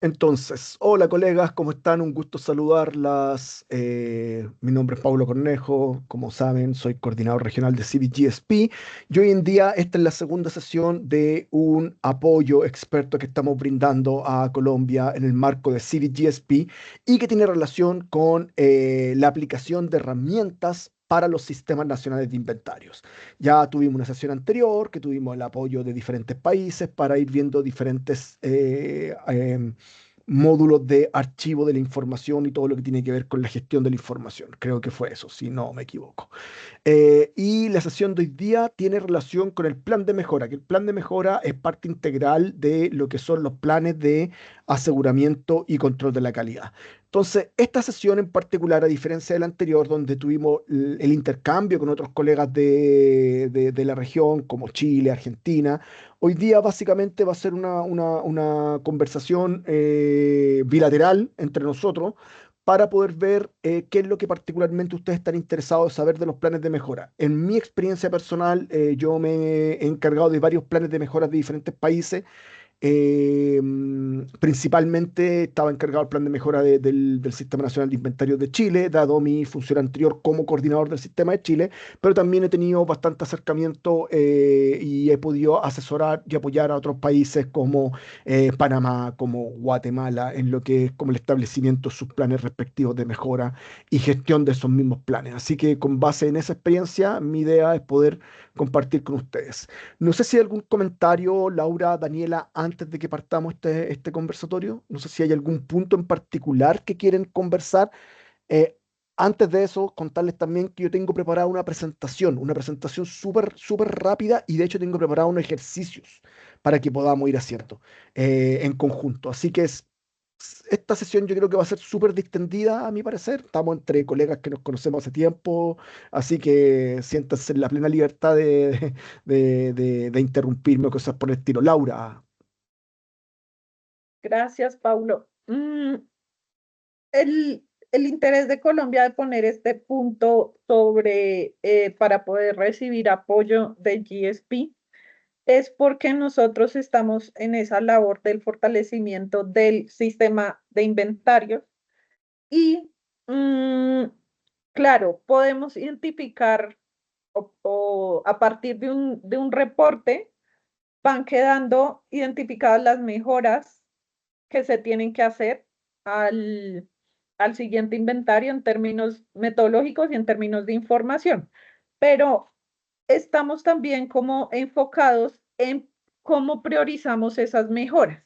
Entonces, hola colegas, ¿cómo están? Un gusto saludarlas. Mi nombre es Pablo Cornejo, como saben, soy coordinador regional de CBGSP y hoy en día esta es la segunda sesión de un apoyo experto que estamos brindando a Colombia en el marco de CBGSP y que tiene relación con la aplicación de herramientas para los sistemas nacionales de inventarios. Ya tuvimos una sesión anterior que tuvimos el apoyo de diferentes países para ir viendo diferentes módulos de archivo de la información y todo lo que tiene que ver con la gestión de la información. Creo que fue eso, si no me equivoco. Y la sesión de hoy día tiene relación con el plan de mejora, que el plan de mejora es parte integral de lo que son los planes de aseguramiento y control de la calidad. Entonces, esta sesión en particular, a diferencia de la anterior, donde tuvimos el intercambio con otros colegas de la región, como Chile, Argentina, hoy día básicamente va a ser una conversación bilateral entre nosotros para poder ver qué es lo que particularmente ustedes están interesados en saber de los planes de mejora. En mi experiencia personal, yo me he encargado de varios planes de mejora de diferentes países. Principalmente estaba encargado del plan de mejora del Sistema Nacional de Inventarios de Chile, dado mi función anterior como coordinador del Sistema de Chile, pero también he tenido bastante acercamiento y he podido asesorar y apoyar a otros países como Panamá, como Guatemala, en lo que es como el establecimiento de sus planes respectivos de mejora y gestión de esos mismos planes. Así que con base en esa experiencia, mi idea es poder compartir con ustedes. No sé si hay algún comentario, Laura, Daniela, antes de que partamos este conversatorio. No sé si hay algún punto en particular que quieren conversar. Eh, Antes de eso, contarles también que yo tengo preparada una presentación súper rápida y de hecho tengo preparado unos ejercicios para que podamos ir haciendo en conjunto. Así que esta sesión yo creo que va a ser súper distendida, a mi parecer. Estamos entre colegas que nos conocemos hace tiempo, así que siéntanse en la plena libertad de interrumpirme o cosas por el estilo. Laura, Gracias, Paulo. El interés de Colombia de poner este punto sobre para poder recibir apoyo de GSP es porque nosotros estamos en esa labor del fortalecimiento del sistema de inventarios y, mm, claro, podemos identificar o a partir de un reporte van quedando identificadas las mejoras que se tienen que hacer al, al siguiente inventario en términos metodológicos y en términos de información. Pero estamos también como enfocados en cómo priorizamos esas mejoras,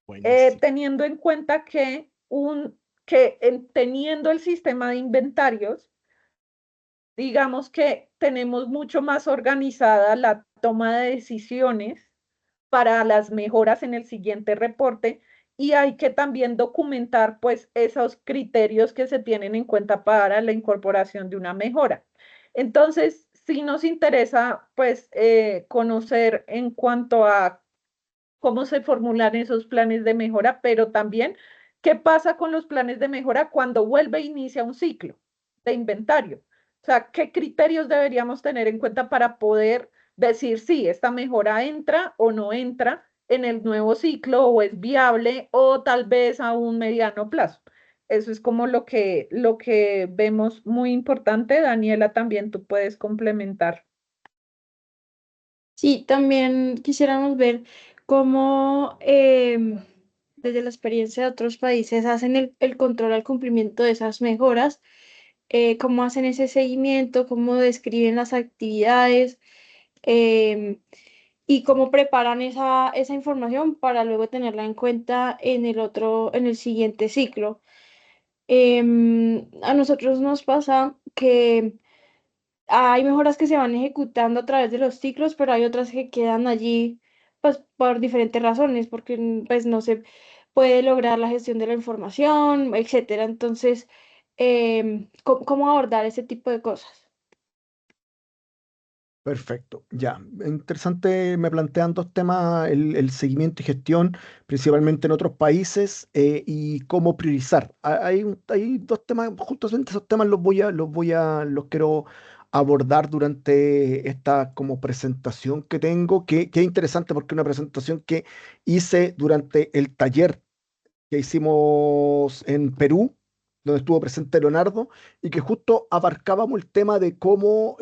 buenísimo. teniendo en cuenta que teniendo el sistema de inventarios, digamos que tenemos mucho más organizada la toma de decisiones para las mejoras en el siguiente reporte y hay que también documentar pues esos criterios que se tienen en cuenta para la incorporación de una mejora. Entonces, sí nos interesa pues conocer en cuanto a cómo se formulan esos planes de mejora, pero también qué pasa con los planes de mejora cuando vuelve e inicia un ciclo de inventario. O sea, qué criterios deberíamos tener en cuenta para poder decir si esta mejora entra o no entra en el nuevo ciclo o es viable o tal vez a un mediano plazo. Eso es como lo que vemos muy importante. Daniela, también tú puedes complementar. Sí, también quisiéramos ver cómo desde la experiencia de otros países hacen el control al cumplimiento de esas mejoras, cómo hacen ese seguimiento, cómo describen las actividades em, y cómo preparan esa información para luego tenerla en cuenta en en el siguiente ciclo. A nosotros nos pasa que hay mejoras que se van ejecutando a través de los ciclos, pero hay otras que quedan allí, pues por diferentes razones, porque pues no se puede lograr la gestión de la información, etcétera. Entonces, ¿cómo abordar ese tipo de cosas? Perfecto, ya. Interesante, me plantean dos temas, el seguimiento y gestión, principalmente en otros países, y cómo priorizar. Hay dos temas, justamente esos temas los quiero abordar durante esta como presentación que tengo, que es interesante porque es una presentación que hice durante el taller que hicimos en Perú, donde estuvo presente Leonardo, y que justo abarcábamos el tema de cómo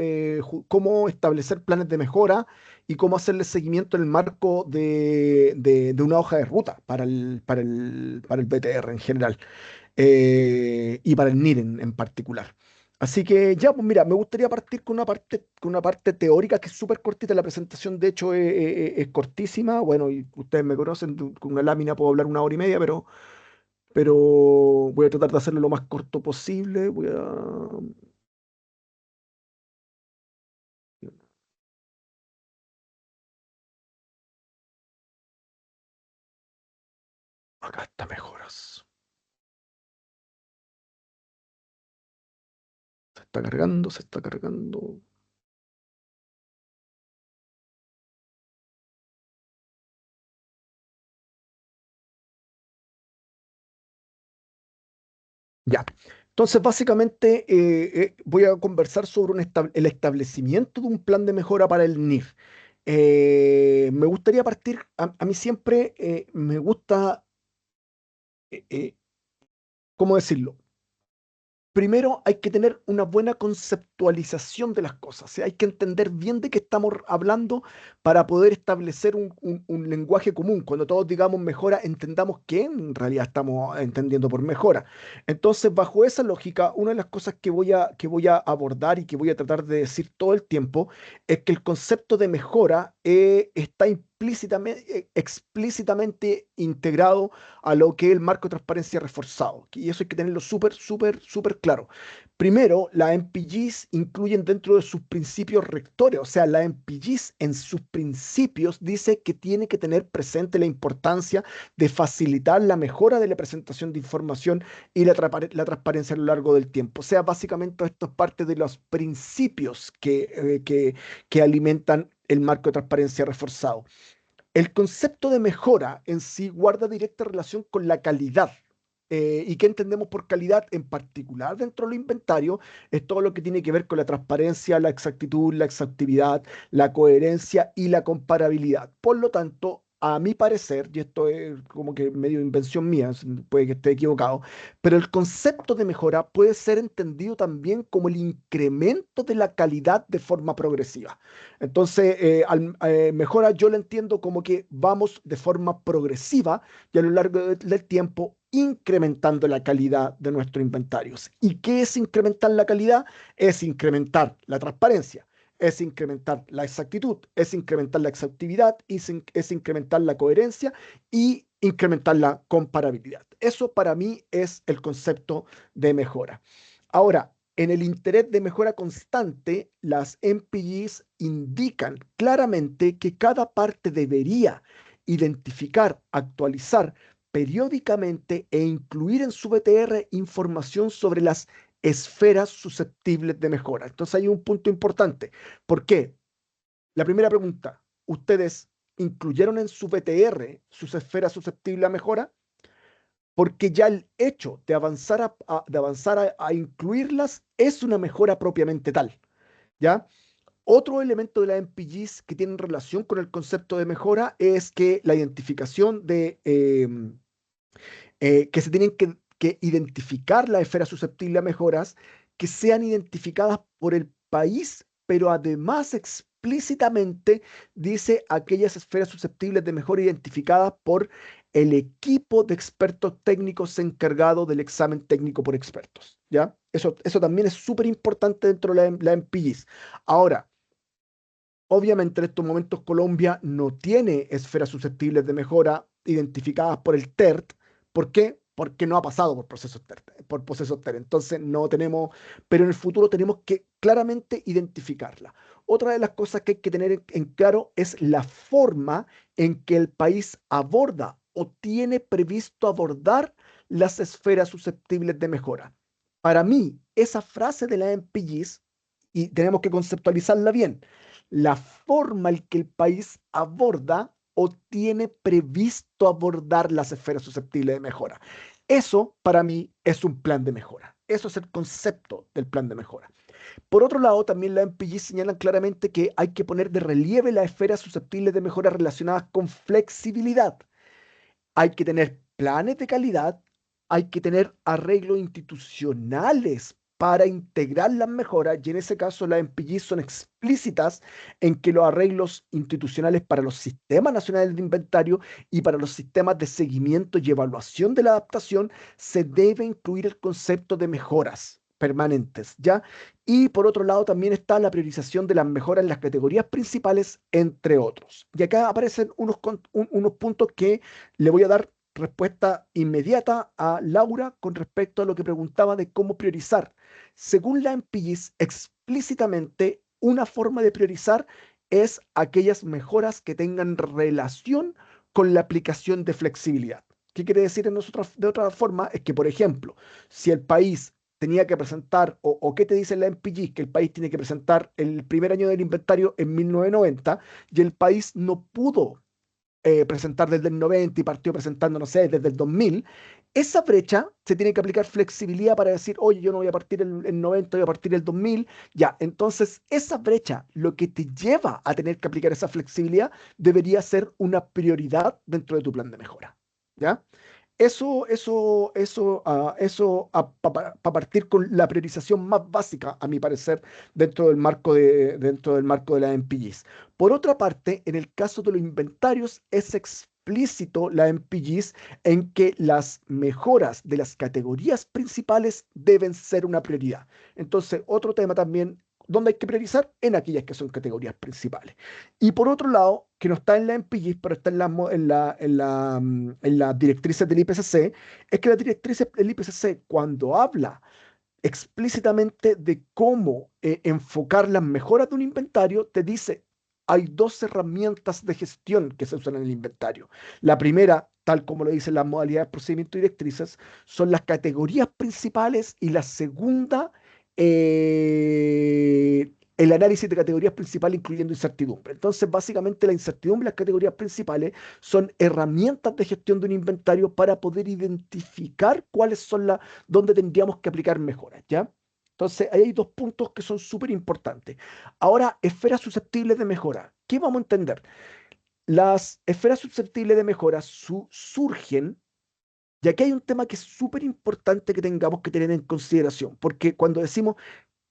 establecer planes de mejora y cómo hacerle seguimiento en el marco de una hoja de ruta para el BTR en general, y para el NIR en particular. Así que ya, pues mira, me gustaría partir con una parte teórica que es súper cortita. La presentación, de hecho, es cortísima. Bueno, y ustedes me conocen, con una lámina puedo hablar 1 hora y media, pero voy a tratar de hacerlo lo más corto posible. Acá está mejoras. Se está cargando, se está cargando. Ya. Entonces, básicamente, voy a conversar sobre el establecimiento de un plan de mejora para el NIR. Me gustaría partir, a mí siempre me gusta, eh, eh, ¿cómo decirlo? Primero hay que tener una buena conceptualización de las cosas, o sea, hay que entender bien de qué estamos hablando para poder establecer un lenguaje común. Cuando todos digamos mejora, entendamos qué en realidad estamos entendiendo por mejora. Entonces, bajo esa lógica, una de las cosas que voy a abordar y que voy a tratar de decir todo el tiempo es que el concepto de mejora está explícitamente integrado a lo que es el marco de transparencia reforzado. Y eso hay que tenerlo súper, súper, súper claro. Primero, las MPGs incluyen dentro de sus principios rectores, o sea, la MPGs en sus principios dice que tiene que tener presente la importancia de facilitar la mejora de la presentación de información y la transparencia a lo largo del tiempo. O sea, básicamente esto es parte de los principios que alimentan el marco de transparencia reforzado. El concepto de mejora en sí guarda directa relación con la calidad. ¿Y qué entendemos por calidad? En particular, dentro del inventario, es todo lo que tiene que ver con la transparencia, la exactitud, la exhaustividad, la coherencia y la comparabilidad. Por lo tanto, a mi parecer, y esto es como que medio invención mía, puede que esté equivocado, pero el concepto de mejora puede ser entendido también como el incremento de la calidad de forma progresiva. Entonces, mejora yo lo entiendo como que vamos de forma progresiva y a lo largo del tiempo incrementando la calidad de nuestros inventarios. ¿Y qué es incrementar la calidad? Es incrementar la transparencia, es incrementar la exactitud, es incrementar la exhaustividad, es incrementar la coherencia y incrementar la comparabilidad. Eso para mí es el concepto de mejora. Ahora, en el interés de mejora constante, las MPGs indican claramente que cada parte debería identificar, actualizar periódicamente e incluir en su BTR información sobre las esferas susceptibles de mejora. Entonces hay un punto importante. ¿Por qué? La primera pregunta, ¿ustedes incluyeron en su BTR sus esferas susceptibles a mejora? Porque ya el hecho de avanzar a incluirlas es una mejora propiamente tal, ¿ya? Otro elemento de la MPGs que tienen relación con el concepto de mejora es que la identificación que se tienen que identificar las esferas susceptibles a mejoras, que sean identificadas por el país, pero además explícitamente dice aquellas esferas susceptibles de mejora identificadas por el equipo de expertos técnicos encargado del examen técnico por expertos, ¿ya? Eso también es súper importante dentro de la MPGs. Ahora, obviamente en estos momentos Colombia no tiene esferas susceptibles de mejora identificadas por el TERT. ¿Por qué? Porque no ha pasado por procesos TERT. Entonces no tenemos, pero en el futuro tenemos que claramente identificarla. Otra de las cosas que hay que tener en claro es la forma en que el país aborda o tiene previsto abordar las esferas susceptibles de mejora. Para mí, esa frase de la MPGs, y tenemos que conceptualizarla bien, la forma en que el país aborda o tiene previsto abordar las esferas susceptibles de mejora. Eso para mí es un plan de mejora. Eso es el concepto del plan de mejora. Por otro lado, también la MPG señalan claramente que hay que poner de relieve las esferas susceptibles de mejora relacionadas con flexibilidad. Hay que tener planes de calidad, hay que tener arreglos institucionales para integrar las mejoras, y en ese caso las MPG son explícitas en que los arreglos institucionales para los sistemas nacionales de inventario y para los sistemas de seguimiento y evaluación de la adaptación se debe incluir el concepto de mejoras permanentes, ¿ya? Y por otro lado también está la priorización de las mejoras en las categorías principales, entre otros. Y acá aparecen unos puntos que le voy a dar respuesta inmediata a Laura con respecto a lo que preguntaba de cómo priorizar. Según la MPGs, explícitamente una forma de priorizar es aquellas mejoras que tengan relación con la aplicación de flexibilidad. ¿Qué quiere decir de otra forma? Es que, por ejemplo, si el país tenía que presentar, o qué te dice la MPG, que el país tiene que presentar el primer año del inventario en 1990 y el país no pudo presentar desde el 90 y partió presentando, no sé, desde el 2000, esa brecha se tiene que aplicar flexibilidad para decir, oye, yo no voy a partir el 90, voy a partir el 2000, ya, entonces esa brecha, lo que te lleva a tener que aplicar esa flexibilidad, debería ser una prioridad dentro de tu plan de mejora, ¿ya? Eso para partir con la priorización más básica, a mi parecer, dentro del marco de la MPGs. Por otra parte, en el caso de los inventarios, es explícito la MPGs en que las mejoras de las categorías principales deben ser una prioridad. Entonces, otro tema también, ¿dónde hay que priorizar? En aquellas que son categorías principales. Y por otro lado, que no está en la MPGs, pero está en las directrices del IPCC, es que las directrices del IPCC, cuando habla explícitamente de cómo enfocar las mejoras de un inventario, te dice, hay dos herramientas de gestión que se usan en el inventario. La primera, tal como lo dicen las modalidades de procedimiento y directrices, son las categorías principales, y la segunda, el análisis de categorías principales incluyendo incertidumbre. Entonces, básicamente la incertidumbre y las categorías principales son herramientas de gestión de un inventario para poder identificar cuáles son dónde tendríamos que aplicar mejoras, ¿ya? Entonces, ahí hay dos puntos que son súper importantes. Ahora, esferas susceptibles de mejora. ¿Qué vamos a entender? Las esferas susceptibles de mejora surgen, y aquí hay un tema que es súper importante que tengamos que tener en consideración, porque cuando decimos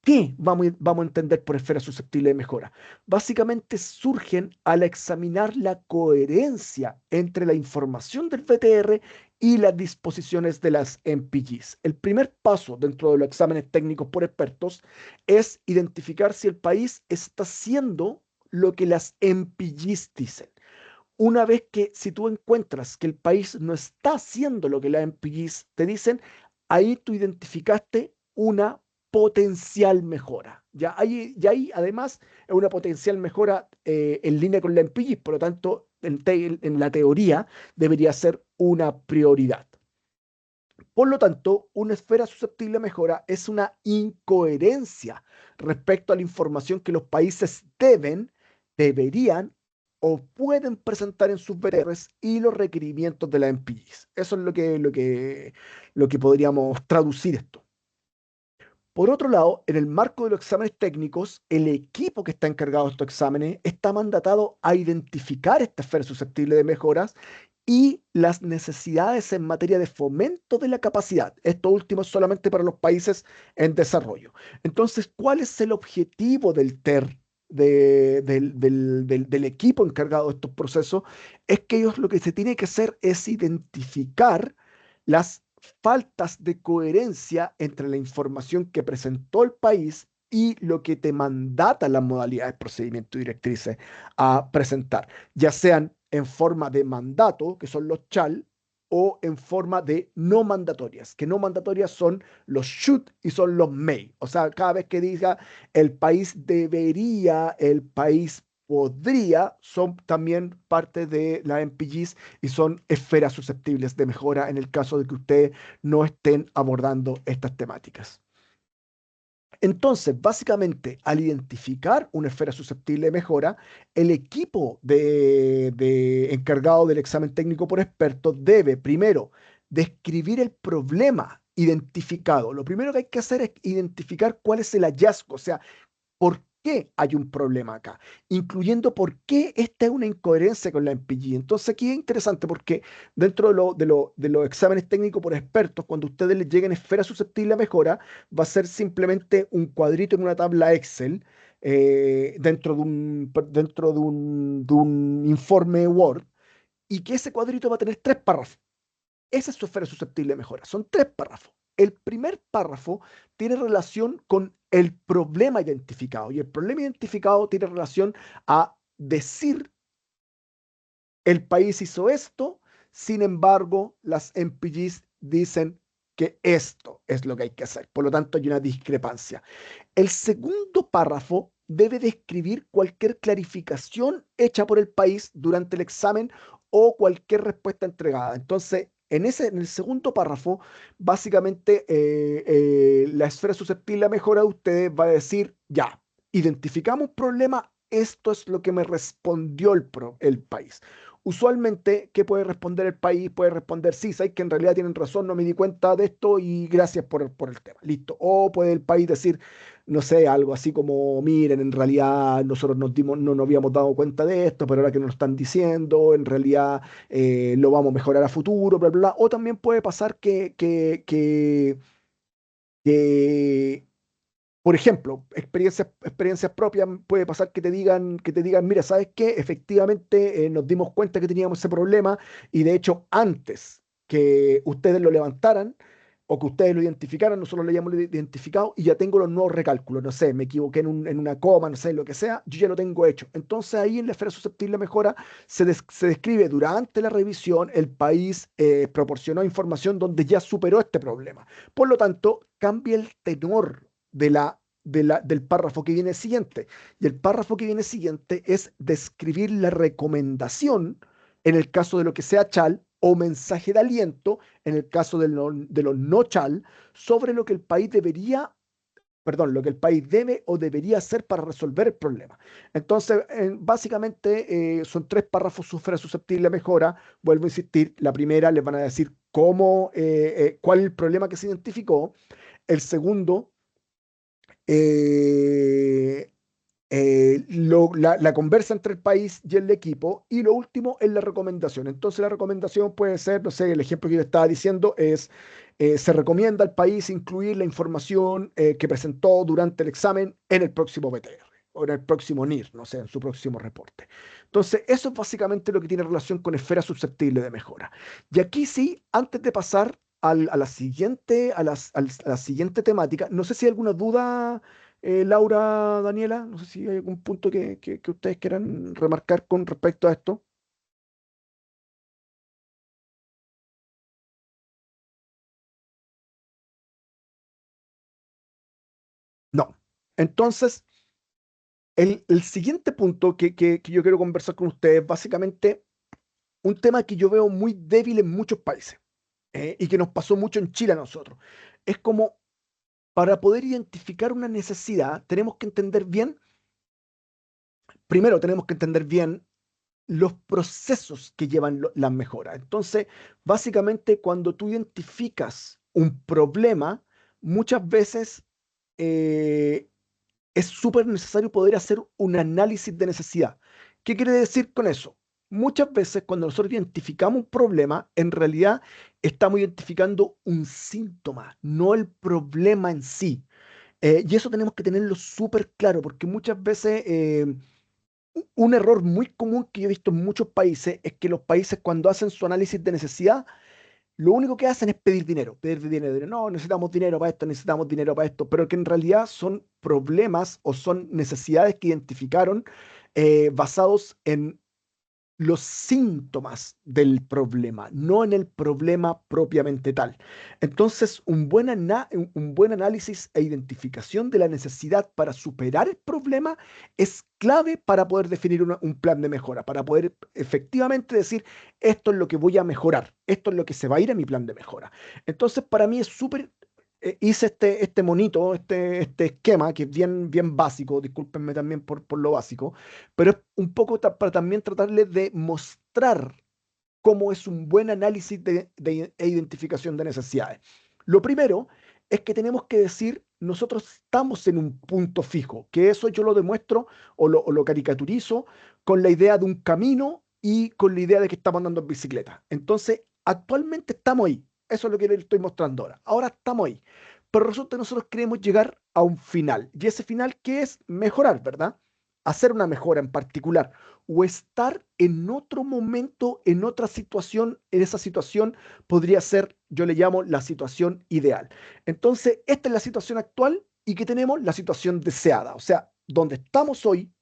¿qué vamos a entender por esfera susceptible de mejora? Básicamente surgen al examinar la coherencia entre la información del VTR y las disposiciones de las MPGs. El primer paso dentro de los exámenes técnicos por expertos es identificar si el país está haciendo lo que las MPGs dicen. Una vez que si tú encuentras que el país no está haciendo lo que las MPGs te dicen, ahí tú identificaste una potencial mejora. Ya ahí además es una potencial mejora en línea con la MPGs, por lo tanto, en la teoría debería ser una prioridad. Por lo tanto, una esfera susceptible a mejora es una incoherencia respecto a la información que los países deberían o pueden presentar en sus VTRs y los requerimientos de la MPGs. Eso es lo que podríamos traducir esto. Por otro lado, en el marco de los exámenes técnicos, el equipo que está encargado de estos exámenes está mandatado a identificar esta esfera susceptible de mejoras y las necesidades en materia de fomento de la capacidad. Esto último es solamente para los países en desarrollo. Entonces, ¿cuál es el objetivo del TER, del equipo encargado de estos procesos? Es que ellos lo que se tiene que hacer es identificar las faltas de coherencia entre la información que presentó el país y lo que te mandata las modalidades de procedimiento y directrices a presentar, ya sean en forma de mandato, que son los CHAL, o en forma de no mandatorias, que no mandatorias son los should y son los may. O sea, cada vez que diga el país debería, el país podría, son también parte de la MPGs y son esferas susceptibles de mejora en el caso de que ustedes no estén abordando estas temáticas. Entonces, básicamente, al identificar una esfera susceptible de mejora, el equipo encargado del examen técnico por expertos debe, primero, describir el problema identificado. Lo primero que hay que hacer es identificar cuál es el hallazgo, o sea, por qué hay un problema acá, incluyendo por qué esta es una incoherencia con la MPG. Entonces aquí es interesante porque dentro de los exámenes técnicos por expertos, cuando ustedes les lleguen esfera susceptible a mejora, va a ser simplemente un cuadrito en una tabla Excel dentro de un informe Word, y que ese cuadrito va a tener tres párrafos. Esa es su esfera susceptible de mejora. Son tres párrafos. El primer párrafo tiene relación con el problema identificado, y el problema identificado tiene relación a decir: el país hizo esto, sin embargo, las MPGs dicen que esto es lo que hay que hacer. Por lo tanto, hay una discrepancia. El segundo párrafo debe describir cualquier clarificación hecha por el país durante el examen o cualquier respuesta entregada. Entonces, en el segundo párrafo, básicamente la esfera susceptible a mejora de ustedes va a decir: ya, identificamos un problema, esto es lo que me respondió el país. Usualmente, ¿qué puede responder el país? Puede responder: sí, sabes que en realidad tienen razón, no me di cuenta de esto y gracias por el tema. Listo. O puede el país decir, no sé, algo así como: miren, en realidad nosotros no nos habíamos dado cuenta de esto, pero ahora que nos lo están diciendo, en realidad lo vamos a mejorar a futuro, bla, bla, bla. O también puede pasar que por ejemplo, experiencias propias, puede pasar que te digan: mira, ¿sabes qué? Efectivamente, nos dimos cuenta que teníamos ese problema, y de hecho, antes que ustedes lo levantaran o que ustedes lo identificaran, nosotros lo hayamos identificado y ya tengo los nuevos recálculos. No sé, me equivoqué en una coma, no sé, lo que sea, yo ya lo tengo hecho. Entonces ahí en la esfera susceptible de mejora se describe: durante la revisión el país proporcionó información donde ya superó este problema. Por lo tanto, cambia el tenor del párrafo que viene siguiente. Y el párrafo que viene siguiente es describir la recomendación en el caso de lo que sea chal, o mensaje de aliento en el caso de los no chal, sobre lo que el país debería, perdón, lo que el país debe o debería hacer para resolver el problema. Entonces, básicamente son tres párrafos susceptibles a mejora. Vuelvo a insistir: la primera les van a decir cuál es el problema que se identificó. El segundo, eh, la conversa entre el país y el equipo, y lo último es la recomendación. Entonces la recomendación puede ser, no sé, el ejemplo que yo estaba diciendo es: se recomienda al país incluir la información que presentó durante el examen en el próximo BTR o en el próximo NIR, no sé, en su próximo reporte. Entonces, eso es básicamente lo que tiene relación con esfera susceptible de mejora. Y aquí sí, antes de pasar a la siguiente, a la siguiente temática, no sé si hay alguna duda, Laura, Daniela, no sé si hay algún punto que ustedes quieran remarcar con respecto a esto. No. Entonces, el siguiente punto que yo quiero conversar con ustedes, básicamente un tema que yo veo muy débil en muchos países, y que nos pasó mucho en Chile a nosotros. Es como, para poder identificar una necesidad, tenemos que entender bien, primero tenemos que entender bien los procesos que llevan las mejoras. Entonces, básicamente, cuando tú identificas un problema, muchas veces eh, es súper necesario poder hacer un análisis de necesidad. ¿Qué quiere decir con eso? Muchas veces cuando nosotros identificamos un problema, en realidad estamos identificando un síntoma, no el problema en sí. Y eso tenemos que tenerlo súper claro, porque muchas veces un error muy común que yo he visto en muchos países es que los países, cuando hacen su análisis de necesidad, lo único que hacen es pedir dinero, pedir dinero, dinero. No, necesitamos dinero para esto, necesitamos dinero para esto, pero que en realidad son problemas o son necesidades que identificaron basados en los síntomas del problema, no en el problema propiamente tal. Entonces, un buen análisis e identificación de la necesidad para superar el problema es clave para poder definir un plan de mejora, para poder efectivamente decir: esto es lo que voy a mejorar, esto es lo que se va a ir a mi plan de mejora. Entonces, para mí es súper. Hice este monito, este esquema que es bien, bien básico, discúlpenme también por lo básico, pero es un poco para también tratarles de mostrar cómo es un buen análisis e identificación de necesidades. Lo primero es que tenemos que decir nosotros estamos en un punto fijo, que eso yo lo demuestro o lo caricaturizo con la idea de un camino y con la idea de que estamos andando en bicicleta. Entonces, actualmente estamos ahí. Eso es lo que les estoy mostrando ahora. Ahora estamos ahí. Pero resulta que nosotros queremos llegar a un final. Y ese final, ¿qué es? Mejorar, ¿verdad? Hacer una mejora en particular. O estar en otro momento, en otra situación. En esa situación podría ser, yo le llamo la situación ideal. Entonces, esta es la situación actual y que tenemos la situación deseada. O sea, donde estamos hoy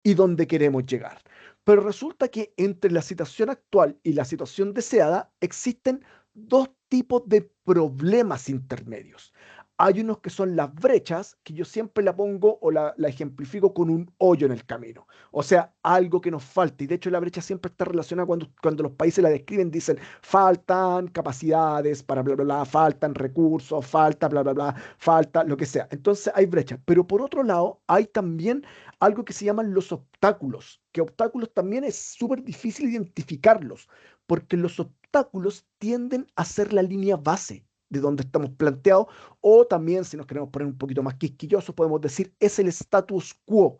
y donde queremos llegar. Pero resulta que entre la situación actual y la situación deseada existen dos tipos de problemas intermedios. Hay unos que son las brechas, que yo siempre la pongo o la ejemplifico con un hoyo en el camino. O sea, algo que nos falta. Y de hecho la brecha siempre está relacionada cuando los países la describen, dicen, faltan capacidades para bla, bla, bla, faltan recursos, falta, bla, bla, bla, falta lo que sea. Entonces hay brechas. Pero por otro lado, hay también algo que se llaman los obstáculos, que obstáculos también es súper difícil identificarlos, porque los obstáculos tienden a ser la línea base de donde estamos planteados, o también, si nos queremos poner un poquito más quisquillosos, podemos decir, es el status quo,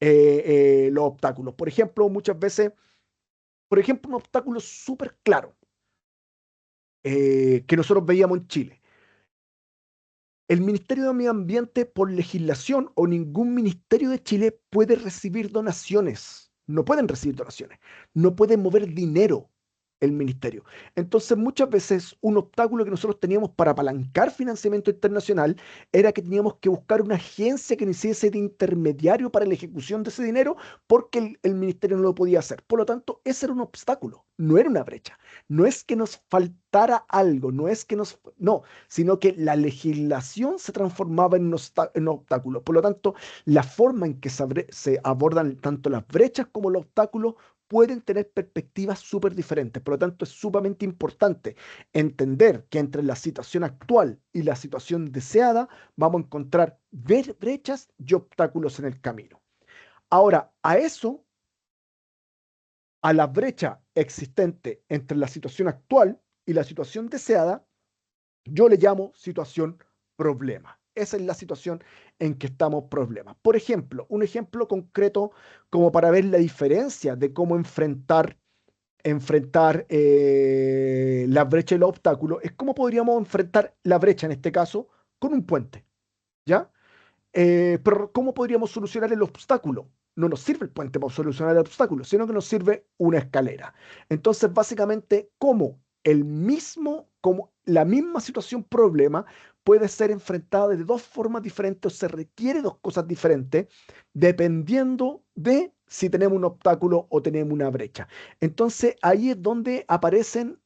los obstáculos. Por ejemplo, muchas veces, por ejemplo, un obstáculo súper claro que nosotros veíamos en Chile. El Ministerio de Medio Ambiente, por legislación, o ningún ministerio de Chile puede recibir donaciones. No pueden recibir donaciones. No pueden mover dinero el ministerio. Entonces, muchas veces un obstáculo que nosotros teníamos para apalancar financiamiento internacional era que teníamos que buscar una agencia que nos hiciese de intermediario para la ejecución de ese dinero porque el ministerio no lo podía hacer. Por lo tanto, ese era un obstáculo, no era una brecha. No es que nos faltara algo, no es que nos... No, sino que la legislación se transformaba en un obstáculo. Por lo tanto, la forma en que se abordan tanto las brechas como los obstáculos pueden tener perspectivas súper diferentes. Por lo tanto, es sumamente importante entender que entre la situación actual y la situación deseada vamos a encontrar brechas y obstáculos en el camino. Ahora, a la brecha existente entre la situación actual y la situación deseada, yo le llamo situación problema. Esa es la situación en que estamos problemas. Por ejemplo, un ejemplo concreto como para ver la diferencia de cómo enfrentar la brecha y los obstáculos es cómo podríamos enfrentar la brecha en este caso con un puente, ¿ya? Pero ¿cómo podríamos solucionar el obstáculo? No nos sirve el puente para solucionar el obstáculo, sino que nos sirve una escalera. Entonces, básicamente, como la misma situación problema puede ser enfrentada de dos formas diferentes o se requiere dos cosas diferentes dependiendo de si tenemos un obstáculo o tenemos una brecha. Entonces, ahí es donde aparecen,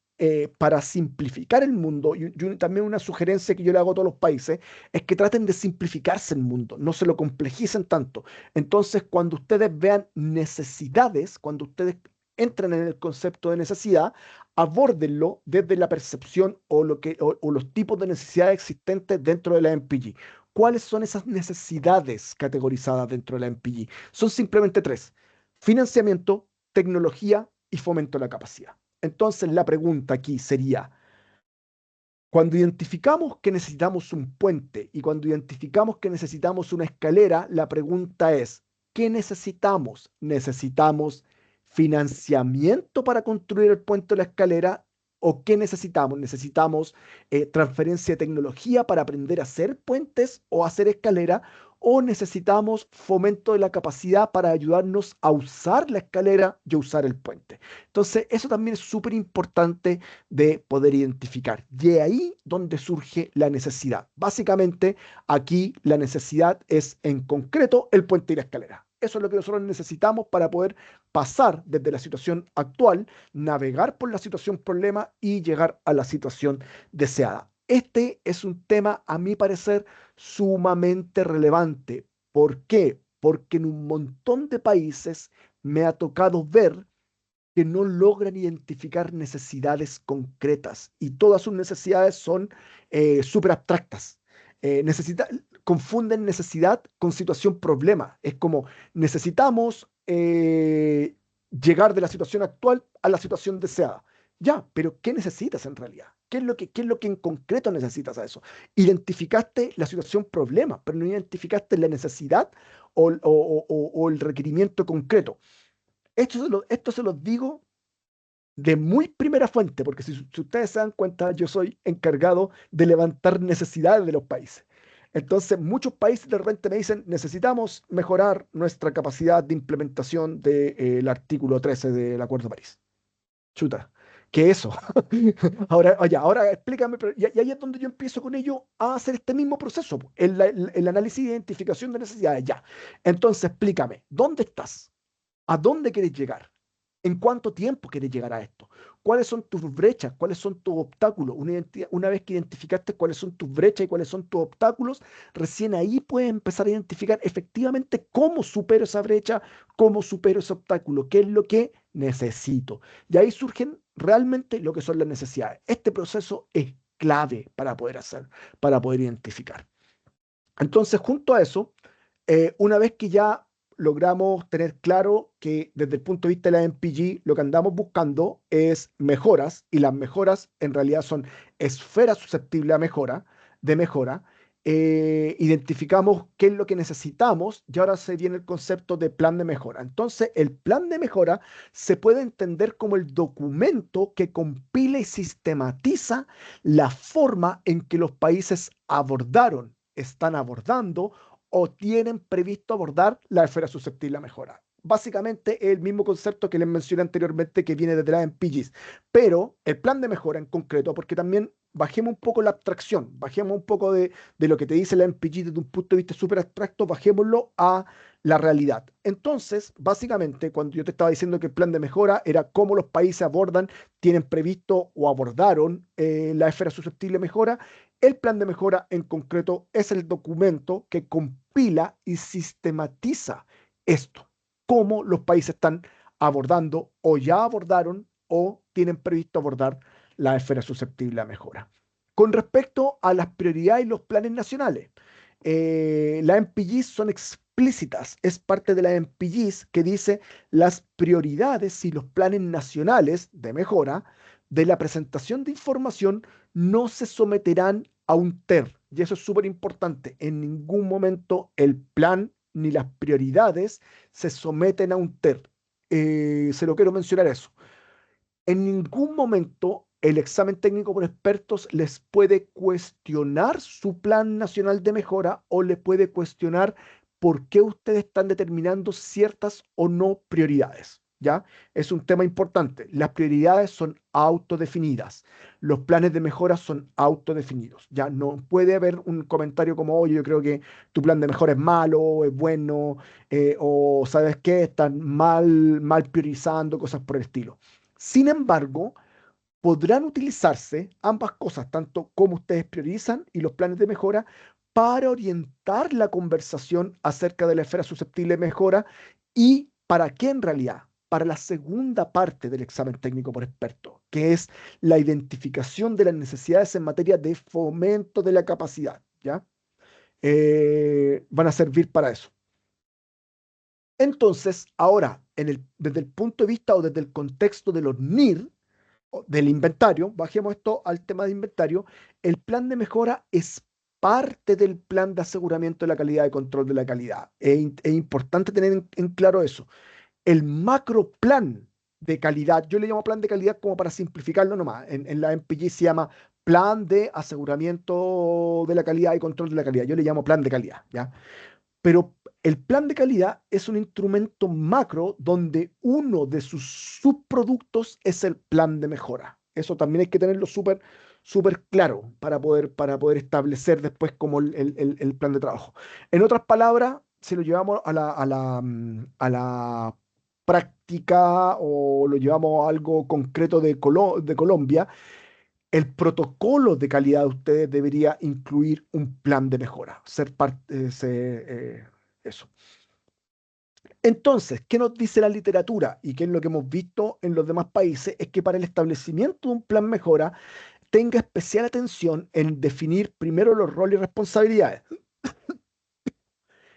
para simplificar el mundo, y también una sugerencia que yo le hago a todos los países, es que traten de simplificarse el mundo, no se lo complejicen tanto. Entonces, cuando ustedes vean necesidades, cuando ustedes entren en el concepto de necesidad, abórdenlo desde la percepción o los tipos de necesidades existentes dentro de la MPG. ¿Cuáles son esas necesidades categorizadas dentro de la MPG? Son simplemente tres: financiamiento, tecnología y fomento de la capacidad. Entonces, la pregunta aquí sería, cuando identificamos que necesitamos un puente y cuando identificamos que necesitamos una escalera, la pregunta es, ¿qué necesitamos? ¿Necesitamos financiamiento para construir el puente o la escalera? ¿O qué necesitamos? ¿Necesitamos transferencia de tecnología para aprender a hacer puentes o hacer escalera? ¿O necesitamos fomento de la capacidad para ayudarnos a usar la escalera y a usar el puente? Entonces, eso también es súper importante de poder identificar. De ahí donde surge la necesidad. Básicamente, aquí la necesidad es en concreto el puente y la escalera. Eso es lo que nosotros necesitamos para poder pasar desde la situación actual, navegar por la situación problema y llegar a la situación deseada. Este es un tema, a mi parecer, sumamente relevante. ¿Por qué? Porque en un montón de países me ha tocado ver que no logran identificar necesidades concretas y todas sus necesidades son súper abstractas. Confunden necesidad con situación problema. Es como necesitamos llegar de la situación actual a la situación deseada. Ya, pero ¿qué necesitas en realidad? qué es lo que en concreto necesitas a eso? Identificaste la situación problema, pero no identificaste la necesidad o el requerimiento concreto. Esto se los digo de muy primera fuente, porque si ustedes se dan cuenta, yo soy encargado de levantar necesidades de los países. Entonces, muchos países de repente me dicen, necesitamos mejorar nuestra capacidad de implementación del artículo 13 del Acuerdo de París. Chuta, ¿qué es eso? Ahora, oye, ahora explícame, y ahí es donde yo empiezo con ello a hacer este mismo proceso, el análisis de identificación de necesidades, ya. Entonces, explícame, ¿dónde estás? ¿A dónde quieres llegar? ¿En cuánto tiempo quieres llegar a esto? ¿Cuáles son tus brechas? ¿Cuáles son tus obstáculos? Una vez que identificaste cuáles son tus brechas y cuáles son tus obstáculos, recién ahí puedes empezar a identificar efectivamente cómo supero esa brecha, cómo supero ese obstáculo, qué es lo que necesito. Y ahí surgen realmente lo que son las necesidades. Este proceso es clave para poder hacer, para poder identificar. Entonces, junto a eso, una vez que ya logramos tener claro que desde el punto de vista de la MPG lo que andamos buscando es mejoras y las mejoras en realidad son esferas susceptibles a de mejora, identificamos qué es lo que necesitamos y ahora se viene el concepto de plan de mejora. Entonces, el plan de mejora se puede entender como el documento que compila y sistematiza la forma en que los países abordaron, están abordando o tienen previsto abordar la esfera susceptible a mejora. Básicamente el mismo concepto que les mencioné anteriormente que viene desde la MPGs, pero el plan de mejora en concreto, porque también bajemos un poco la abstracción, bajemos un poco de lo que te dice la MPG desde un punto de vista súper abstracto, bajémoslo a la realidad. Entonces, básicamente, cuando yo te estaba diciendo que el plan de mejora era cómo los países abordan, tienen previsto o abordaron la esfera susceptible a mejora, el plan de mejora en concreto es el documento que compila y sistematiza esto, cómo los países están abordando o ya abordaron o tienen previsto abordar la esfera susceptible a mejora. Con respecto a las prioridades y los planes nacionales, las MPGs son explícitas, es parte de las MPGs que dice las prioridades y los planes nacionales de mejora de la presentación de información no se someterán a un TER. Y eso es súper importante. En ningún momento el plan ni las prioridades se someten a un TER. Se lo quiero mencionar eso. En ningún momento el examen técnico por expertos les puede cuestionar su plan nacional de mejora o le puede cuestionar por qué ustedes están determinando ciertas o no prioridades. ¿Ya? Es un tema importante. Las prioridades son autodefinidas. Los planes de mejora son autodefinidos. Ya no puede haber un comentario como, oye, yo creo que tu plan de mejora es malo, es bueno, o sabes qué, están mal priorizando, cosas por el estilo. Sin embargo, podrán utilizarse ambas cosas, tanto como ustedes priorizan y los planes de mejora, para orientar la conversación acerca de la esfera susceptible de mejora y para qué en realidad, para la segunda parte del examen técnico por experto, que es la identificación de las necesidades en materia de fomento de la capacidad, ¿ya? Van a servir para eso. Entonces, ahora, desde el punto de vista o desde el contexto de los NIR, del inventario, bajemos esto al tema de inventario, el plan de mejora es parte del plan de aseguramiento de la calidad y control de la calidad. Es importante tener en claro eso. El macro plan de calidad, yo le llamo plan de calidad como para simplificarlo nomás, en la MPG se llama plan de aseguramiento de la calidad y control de la calidad, yo le llamo plan de calidad, ¿ya? Pero el plan de calidad es un instrumento macro donde uno de sus subproductos es el plan de mejora. Eso también hay que tenerlo súper claro para poder establecer después como el plan de trabajo. En otras palabras, si lo llevamos a la práctica o lo llevamos a algo concreto de Colombia, el protocolo de calidad de ustedes debería incluir un plan de mejora, ser parte, eso. Entonces, ¿qué nos dice la literatura y qué es lo que hemos visto en los demás países? Es que para el establecimiento de un plan mejora tenga especial atención en definir primero los roles y responsabilidades.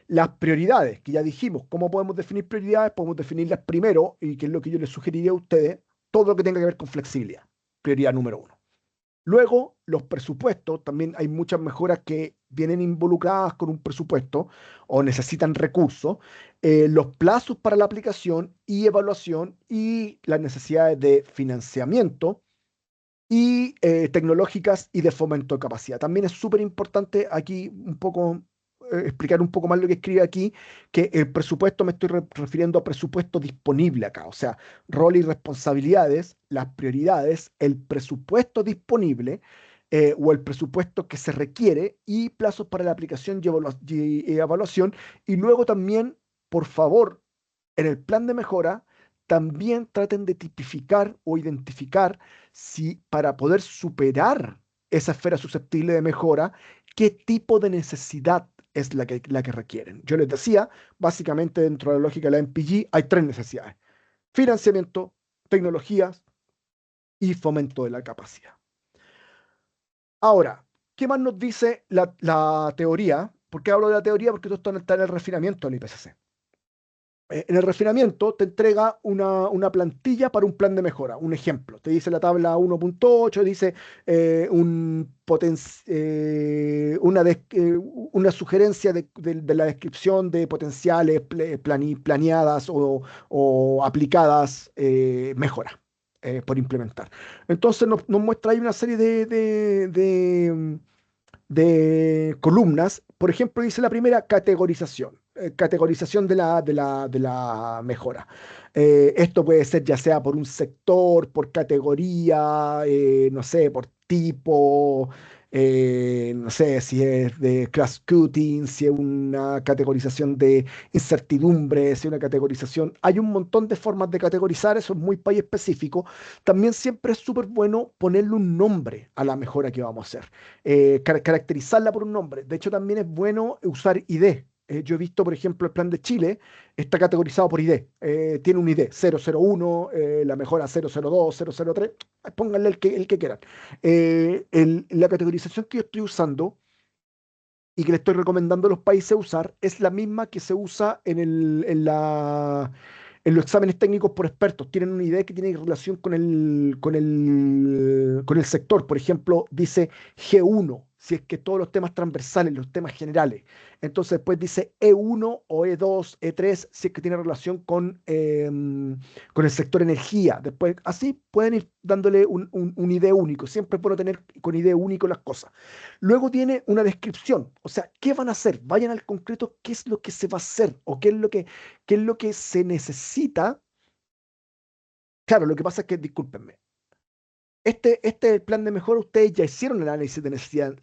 Las prioridades, que ya dijimos, ¿cómo podemos definir prioridades? Podemos definirlas primero, y que es lo que yo les sugeriría a ustedes, todo lo que tenga que ver con flexibilidad. Prioridad número uno. Luego, los presupuestos, también hay muchas mejoras que vienen involucradas con un presupuesto o necesitan recursos, los plazos para la aplicación y evaluación y las necesidades de financiamiento y tecnológicas y de fomento de capacidad. También es súper importante aquí un poco explicar un poco más lo que escribe aquí, que el presupuesto me estoy refiriendo a presupuesto disponible acá, o sea, rol y responsabilidades, las prioridades, el presupuesto disponible o el presupuesto que se requiere y plazos para la aplicación y evaluación. Y luego también, por favor, en el plan de mejora, también traten de tipificar o identificar si para poder superar esa esfera susceptible de mejora, qué tipo de necesidad es la que requieren. Yo les decía, básicamente dentro de la lógica de la MPG hay tres necesidades: financiamiento, tecnologías y fomento de la capacidad. Ahora, ¿qué más nos dice la teoría? ¿Por qué hablo de la teoría? Porque todo esto está en el refinamiento del IPCC. En el refinamiento te entrega una plantilla para un plan de mejora. Un ejemplo, te dice la tabla 1.8, dice una sugerencia de la descripción de potenciales planeadas o aplicadas mejoras por implementar. Entonces nos muestra ahí una serie de columnas. Por ejemplo, dice la primera, categorización. Categorización de la mejora. Esto puede ser ya sea por un sector, por categoría, no sé, por tipo, no sé si es de class cutting, si es una categorización de incertidumbre, si es una categorización. Hay un montón de formas de categorizar, eso es muy país específico. También siempre es súper bueno ponerle un nombre a la mejora que vamos a hacer, caracterizarla por un nombre. De hecho, también es bueno usar ID. Yo he visto, por ejemplo, el plan de Chile está categorizado por ID. Tiene un ID 001, la mejora 002, 003. Pónganle el que quieran. La categorización que yo estoy usando y que le estoy recomendando a los países usar es la misma que se usa en los exámenes técnicos por expertos. Tienen una idea que tiene relación con el sector. Por ejemplo, dice G1, si es que todos los temas transversales, los temas generales. Entonces después dice E1 o E2, E3, si es que tiene relación con el sector energía. Después, así pueden ir dándole un ID único. Siempre es bueno tener con ID único las cosas. Luego tiene una descripción, o sea, ¿qué van a hacer? Vayan al concreto, ¿qué es lo que se va a hacer? ¿O qué es lo que se necesita? Claro, lo que pasa es que, discúlpenme, este es el plan de mejora. Ustedes ya hicieron el análisis de necesidad,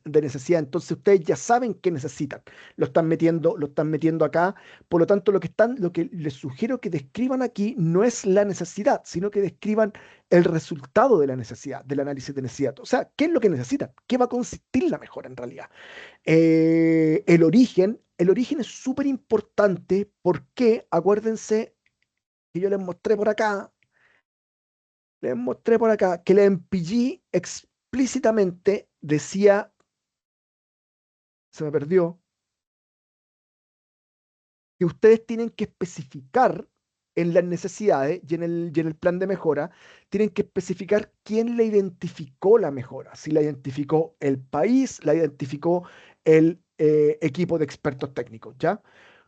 entonces ustedes ya saben qué necesitan. Lo están metiendo acá. Por lo tanto, lo que les sugiero que describan aquí no es la necesidad, sino que describan el resultado de la necesidad, del análisis de necesidad. O sea, ¿qué es lo que necesitan? ¿Qué va a consistir la mejora en realidad? El origen es súper importante porque acuérdense que yo les mostré por acá que la MPG explícitamente decía, se me perdió, que ustedes tienen que especificar en las necesidades y en el plan de mejora, tienen que especificar quién le identificó la mejora, si la identificó el país, la identificó el equipo de expertos técnicos, ¿ya?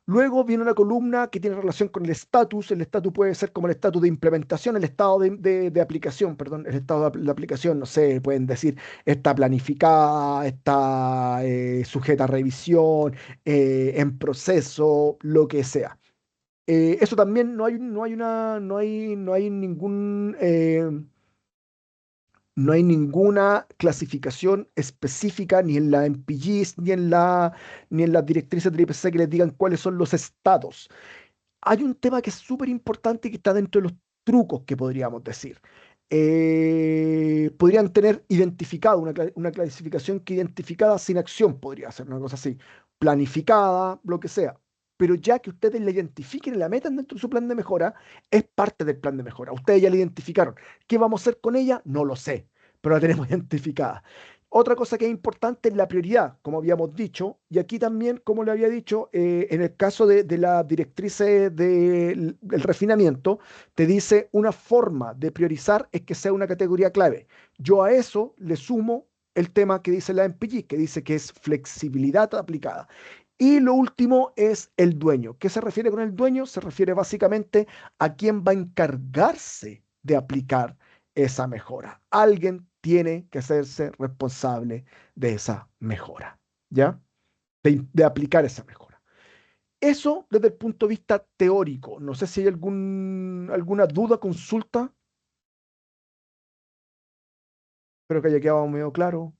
Luego viene una columna que tiene relación con el estatus. El estatus puede ser como el estatus de implementación, el estado de aplicación, perdón, el estado de aplicación, no sé, pueden decir, está planificada, está sujeta a revisión, en proceso, lo que sea. Eso también no hay ninguna clasificación específica ni en la MPGs ni en las directrices del IPC que les digan cuáles son los estados. Hay un tema que es súper importante y que está dentro de los trucos que podríamos decir. Podrían tener identificado una clasificación que identificada sin acción podría ser una cosa así, planificada, lo que sea. Pero ya que ustedes la identifiquen y la metan dentro de su plan de mejora, es parte del plan de mejora. Ustedes ya la identificaron. ¿Qué vamos a hacer con ella? No lo sé, pero la tenemos identificada. Otra cosa que es importante es la prioridad, como habíamos dicho, y aquí también, como le había dicho, en el caso de las directrices del refinamiento, te dice una forma de priorizar es que sea una categoría clave. Yo a eso le sumo el tema que dice la MPG, que dice que es flexibilidad aplicada. Y lo último es el dueño. ¿Qué se refiere con el dueño? Se refiere básicamente a quién va a encargarse de aplicar esa mejora. Alguien tiene que hacerse responsable de esa mejora, ¿ya? De aplicar esa mejora. Eso desde el punto de vista teórico. No sé si hay alguna duda, consulta. Espero que haya quedado medio claro. Un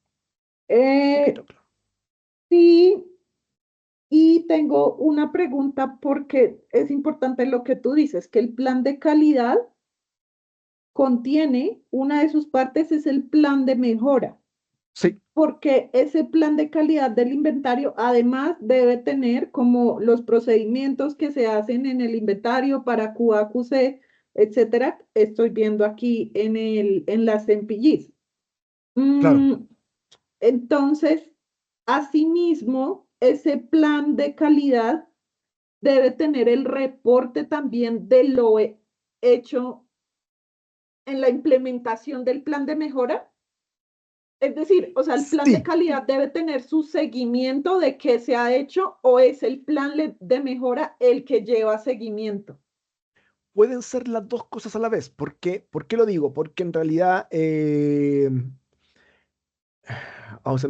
Eh, poquito claro. sí, y tengo una pregunta porque es importante lo que tú dices, que el plan de calidad contiene, una de sus partes es el plan de mejora, Sí, porque ese plan de calidad del inventario además debe tener como los procedimientos que se hacen en el inventario para QA, QC, etcétera. Estoy viendo aquí en las MPGs. claro. Mm, entonces, asimismo, ese plan de calidad debe tener el reporte también de lo hecho en la implementación del plan de mejora. Es decir, o sea, el plan de Sí, calidad debe tener su seguimiento de qué se ha hecho o es el plan de mejora el que lleva seguimiento. pueden ser las dos cosas a la vez. ¿Por qué lo digo? Porque en realidad, vamos a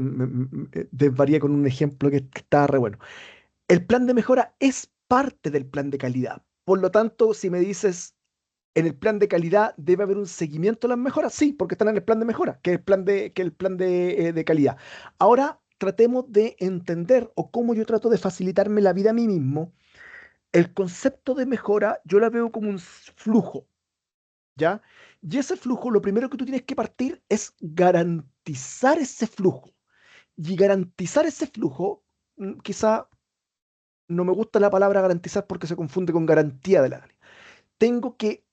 desvarié con un ejemplo que está re bueno. El plan de mejora es parte del plan de calidad. Por lo tanto, si me dices, en el plan de calidad debe haber un seguimiento de las mejoras, sí, porque están en el plan de mejora, que es el plan de calidad. Ahora tratemos de entender o cómo yo trato de facilitarme la vida a mí mismo. El concepto de mejora yo la veo como un flujo, ¿ya? Y ese flujo, lo primero que tú tienes que partir es garantizar ese flujo. Y garantizar ese flujo, quizá no me gusta la palabra garantizar porque se confunde con garantía de la calidad. Tengo que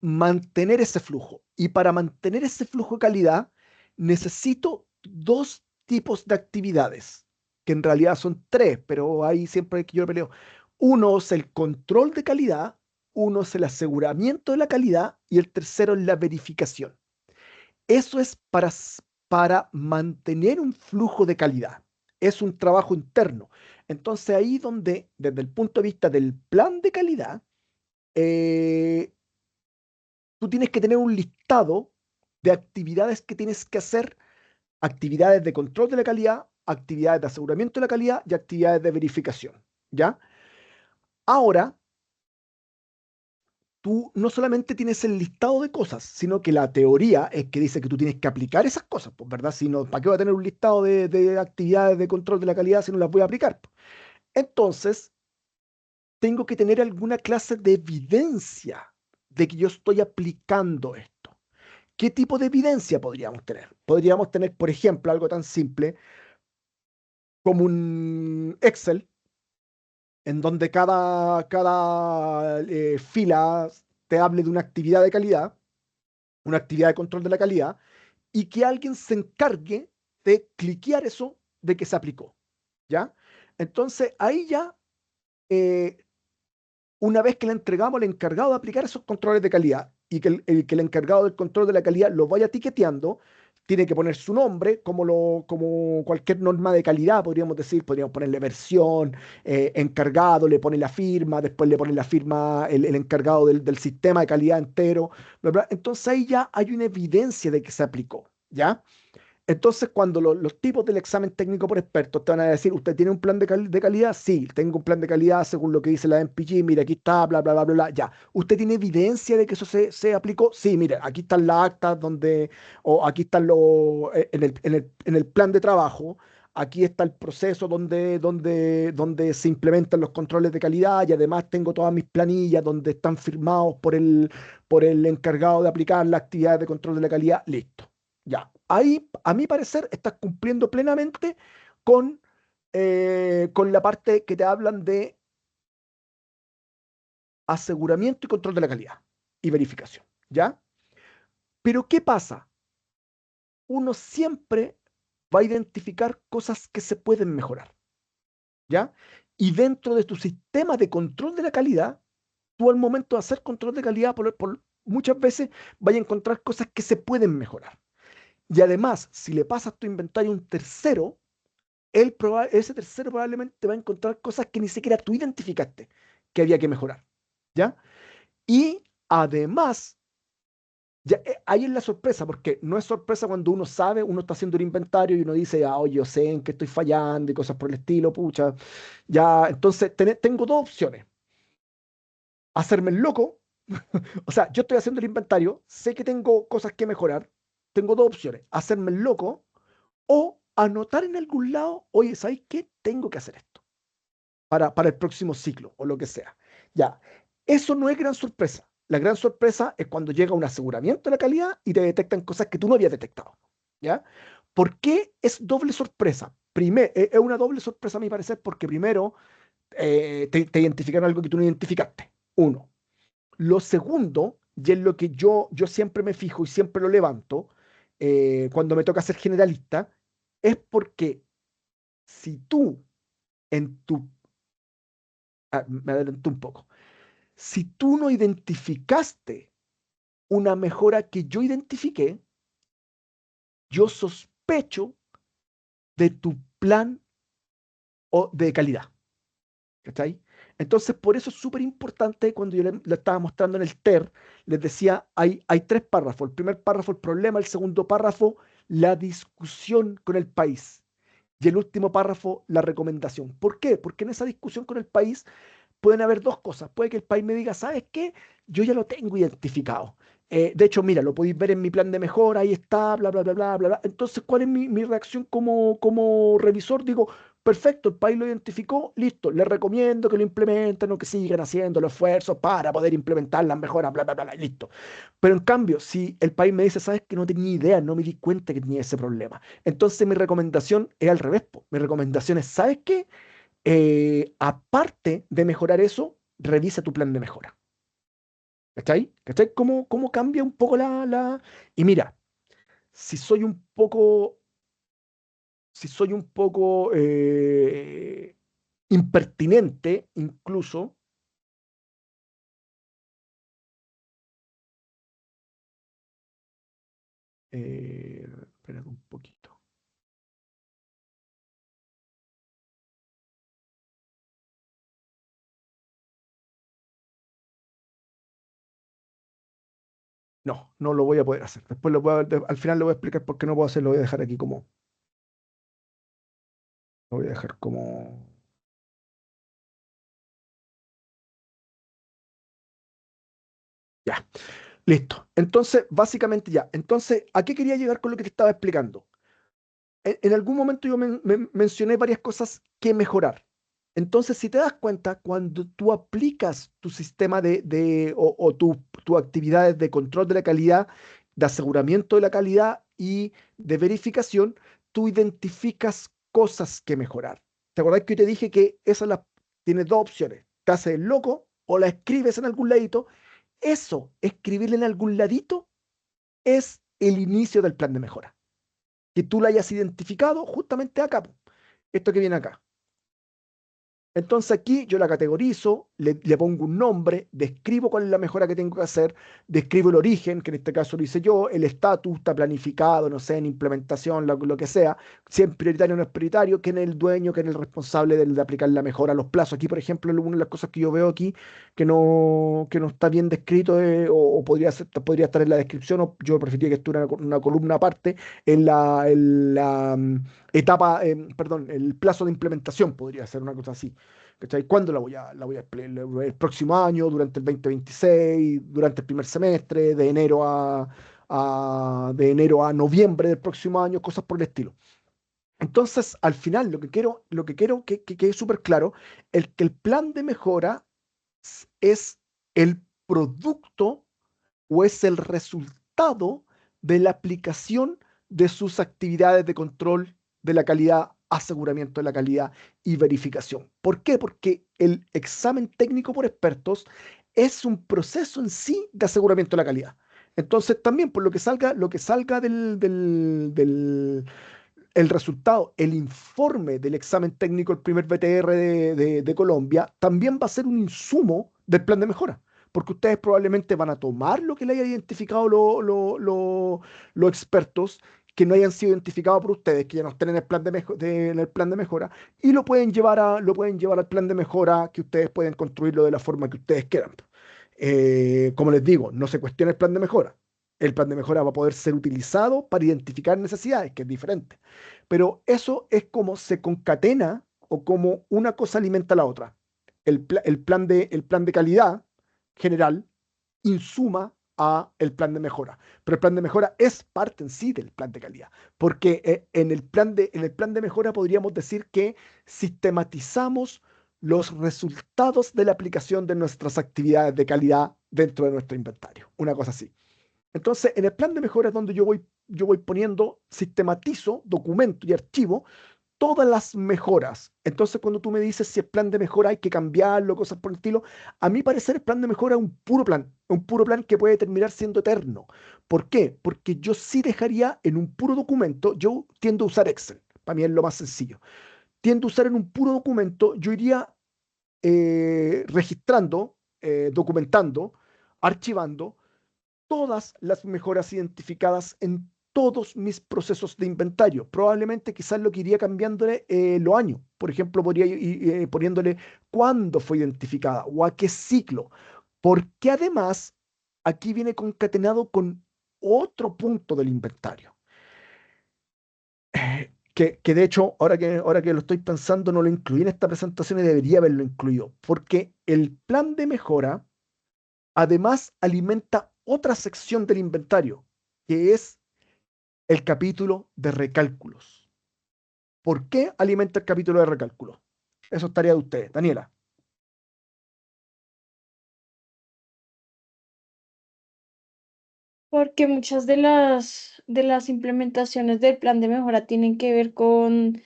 mantener ese flujo. Y para mantener ese flujo de calidad, necesito dos tipos de actividades, que en realidad son tres, pero ahí siempre que yo peleo. Uno es el control de calidad, uno es el aseguramiento de la calidad y el tercero es la verificación. Eso es para mantener un flujo de calidad. Es un trabajo interno. Entonces ahí donde, desde el punto de vista del plan de calidad, eh, tú tienes que tener un listado de actividades que tienes que hacer, actividades de control de la calidad, actividades de aseguramiento de la calidad y actividades de verificación. ¿Ya? Ahora, tú no solamente tienes el listado de cosas, sino que la teoría es que dice que tú tienes que aplicar esas cosas, pues, ¿verdad? Si no, ¿para qué voy a tener un listado de actividades de control de la calidad si no las voy a aplicar? Entonces, tengo que tener alguna clase de evidencia de que yo estoy aplicando esto. ¿Qué tipo de evidencia podríamos tener? Podríamos tener, por ejemplo, algo tan simple como un Excel en donde cada fila te hable de una actividad de calidad, una actividad de control de la calidad, y que alguien se encargue de cliquear eso de que se aplicó. ¿Ya? Entonces, ahí ya, eh, una vez que le entregamos al encargado de aplicar esos controles de calidad y que el encargado del control de la calidad lo vaya etiqueteando, tiene que poner su nombre, como cualquier norma de calidad, podríamos decir, podríamos ponerle versión, encargado, le pone la firma, después le pone la firma el encargado del sistema de calidad entero, bla, bla. Entonces ahí ya hay una evidencia de que se aplicó, ¿ya? Entonces, cuando los tipos del examen técnico por expertos te van a decir, ¿usted tiene un plan de calidad? Sí, tengo un plan de calidad según lo que dice la MPG, mira, aquí está, bla, bla, bla, bla, bla, ya. ¿Usted tiene evidencia de que eso se aplicó? Sí, mire, aquí están las actas o aquí están en el plan de trabajo, aquí está el proceso donde se implementan los controles de calidad y además tengo todas mis planillas donde están firmados por el encargado de aplicar las actividades de control de la calidad, listo. Ya, ahí, a mi parecer, estás cumpliendo plenamente con, con la parte que te hablan de aseguramiento y control de la calidad y verificación, ¿ya? Pero ¿qué pasa? uno siempre va a identificar cosas que se pueden mejorar, ¿ya? Y dentro de tu sistema de control de la calidad, tú al momento de hacer control de calidad, muchas veces vas a encontrar cosas que se pueden mejorar. Y además, si le pasas tu inventario a un tercero, ese tercero probablemente va a encontrar cosas que ni siquiera tú identificaste que había que mejorar, ¿ya? Y además, ya, ahí es la sorpresa, porque no es sorpresa cuando uno sabe, uno está haciendo un inventario y uno dice, ah, oye, yo sé en qué estoy fallando y cosas por el estilo, pucha. Ya, entonces tengo dos opciones. Hacerme el loco, o sea, yo estoy haciendo el inventario, sé que tengo cosas que mejorar, tengo dos opciones, hacerme el loco o anotar en algún lado, oye, ¿sabes qué? Tengo que hacer esto para el próximo ciclo o lo que sea. Ya, eso no es gran sorpresa. La gran sorpresa es cuando llega un aseguramiento de la calidad y te detectan cosas que tú no habías detectado. ¿Ya? ¿Por qué es doble sorpresa? Primero, es una doble sorpresa a mi parecer porque primero te identificaron algo que tú no identificaste. Uno. Lo segundo, y es lo que yo siempre me fijo y siempre lo levanto cuando me toca ser generalista, es porque si tú en tu... me adelanto un poco. Si tú no identificaste una mejora que yo identifiqué, yo sospecho de tu plan o de calidad. ¿Cachai? Entonces, por eso es súper importante cuando yo le estaba mostrando en el TER, les decía, hay tres párrafos. El primer párrafo, el problema, el segundo párrafo, la discusión con el país. Y el último párrafo, la recomendación. ¿Por qué? Porque en esa discusión con el país pueden haber dos cosas. Puede que el país me diga, ¿sabes qué? Yo ya lo tengo identificado. De hecho, mira, lo podéis ver en mi plan de mejora, ahí está, bla, bla, bla, bla, bla, bla. Entonces, ¿cuál es mi reacción como revisor? Digo, perfecto, el país lo identificó, listo, les recomiendo que lo implementen o que sigan haciendo los esfuerzos para poder implementar las mejoras, bla, bla, bla, bla, listo. Pero en cambio, si el país me dice, ¿sabes que no tenía idea, no me di cuenta que tenía ese problema? Entonces, mi recomendación es al revés, po. Mi recomendación es, ¿sabes qué? Aparte de mejorar eso, revisa tu plan de mejora. ¿Cachai? ¿Cachai? ¿Cómo cambia un poco Y mira, si soy un poco, si soy un poco impertinente, incluso, espérate un poquito. No, no lo voy a poder hacer. Después al final lo voy a explicar por qué no puedo hacerlo. Lo voy a dejar aquí como, lo voy a dejar como, ya, listo. Entonces, básicamente ya. Entonces, ¿a qué quería llegar con lo que te estaba explicando? En algún momento yo mencioné varias cosas que mejorar. Entonces, si te das cuenta, cuando tú aplicas tu sistema o tus actividades de control de la calidad, de aseguramiento de la calidad y de verificación, tú identificas cosas que mejorar. ¿Te acordás que yo te dije que tienes dos opciones? Te haces el loco o la escribes en algún ladito. Eso, escribirla en algún ladito, es el inicio del plan de mejora que tú la hayas identificado justamente acá, po. Esto que viene acá. Entonces aquí yo la categorizo, le pongo un nombre, describo cuál es la mejora que tengo que hacer, describo el origen, que en este caso lo hice yo, el estatus está planificado, no sé, en implementación, lo que sea, si es prioritario o no es prioritario, quién es el dueño, quién es el responsable de aplicar la mejora, los plazos. Aquí, por ejemplo, una de las cosas que yo veo aquí que no está bien descrito o podría estar en la descripción, o yo preferiría que estuviera en una columna aparte, en la etapa, perdón, el plazo de implementación podría ser una cosa así. ¿Cachai? ¿Cuándo la voy a el próximo año, durante el 2026, durante el primer semestre, de enero a noviembre del próximo año, cosas por el estilo? Entonces, al final, lo que quiero que quede súper claro, que el plan de mejora es el producto o es el resultado de la aplicación de sus actividades de control de la calidad, aseguramiento de la calidad y verificación. ¿Por qué? Porque el examen técnico por expertos es un proceso en sí de aseguramiento de la calidad. Entonces también por lo que salga el resultado, el informe del examen técnico, el primer BTR de Colombia, también va a ser un insumo del plan de mejora. Porque ustedes probablemente van a tomar lo que le hayan identificado los expertos que no hayan sido identificados por ustedes, que ya no estén en el plan en el plan de mejora, y lo pueden llevar al plan de mejora que ustedes pueden construirlo de la forma que ustedes quieran. Como les digo, no se cuestiona el plan de mejora. El plan de mejora va a poder ser utilizado para identificar necesidades, que es diferente. Pero eso es como se concatena o como una cosa alimenta a la otra. El plan de calidad general insuma a el plan de mejora. Pero el plan de mejora es parte en sí del plan de calidad. Porque en el plan de mejora podríamos decir que sistematizamos los resultados de la aplicación de nuestras actividades de calidad dentro de nuestro inventario. Una cosa así. Entonces, en el plan de mejora es donde yo voy poniendo, sistematizo, documento y archivo todas las mejoras. Entonces, cuando tú me dices si el plan de mejora hay que cambiarlo, cosas por el estilo, a mi parecer el plan de mejora es un puro plan que puede terminar siendo eterno. ¿Por qué? Porque yo sí dejaría en un puro documento, yo tiendo a usar Excel, para mí es lo más sencillo. Tiendo a usar en un puro documento, yo iría registrando, documentando, archivando todas las mejoras identificadas en todos mis procesos de inventario. Probablemente quizás lo que iría cambiándole los años. Por ejemplo, podría ir poniéndole cuándo fue identificada o a qué ciclo. Porque además aquí viene concatenado con otro punto del inventario. Que de hecho, ahora que lo estoy pensando, no lo incluí en esta presentación y debería haberlo incluido. Porque el plan de mejora además alimenta otra sección del inventario, que es el capítulo de recálculos. ¿Por qué alimenta el capítulo de recálculos? Eso es tarea de ustedes. Daniela. Porque muchas de las implementaciones del plan de mejora tienen que ver con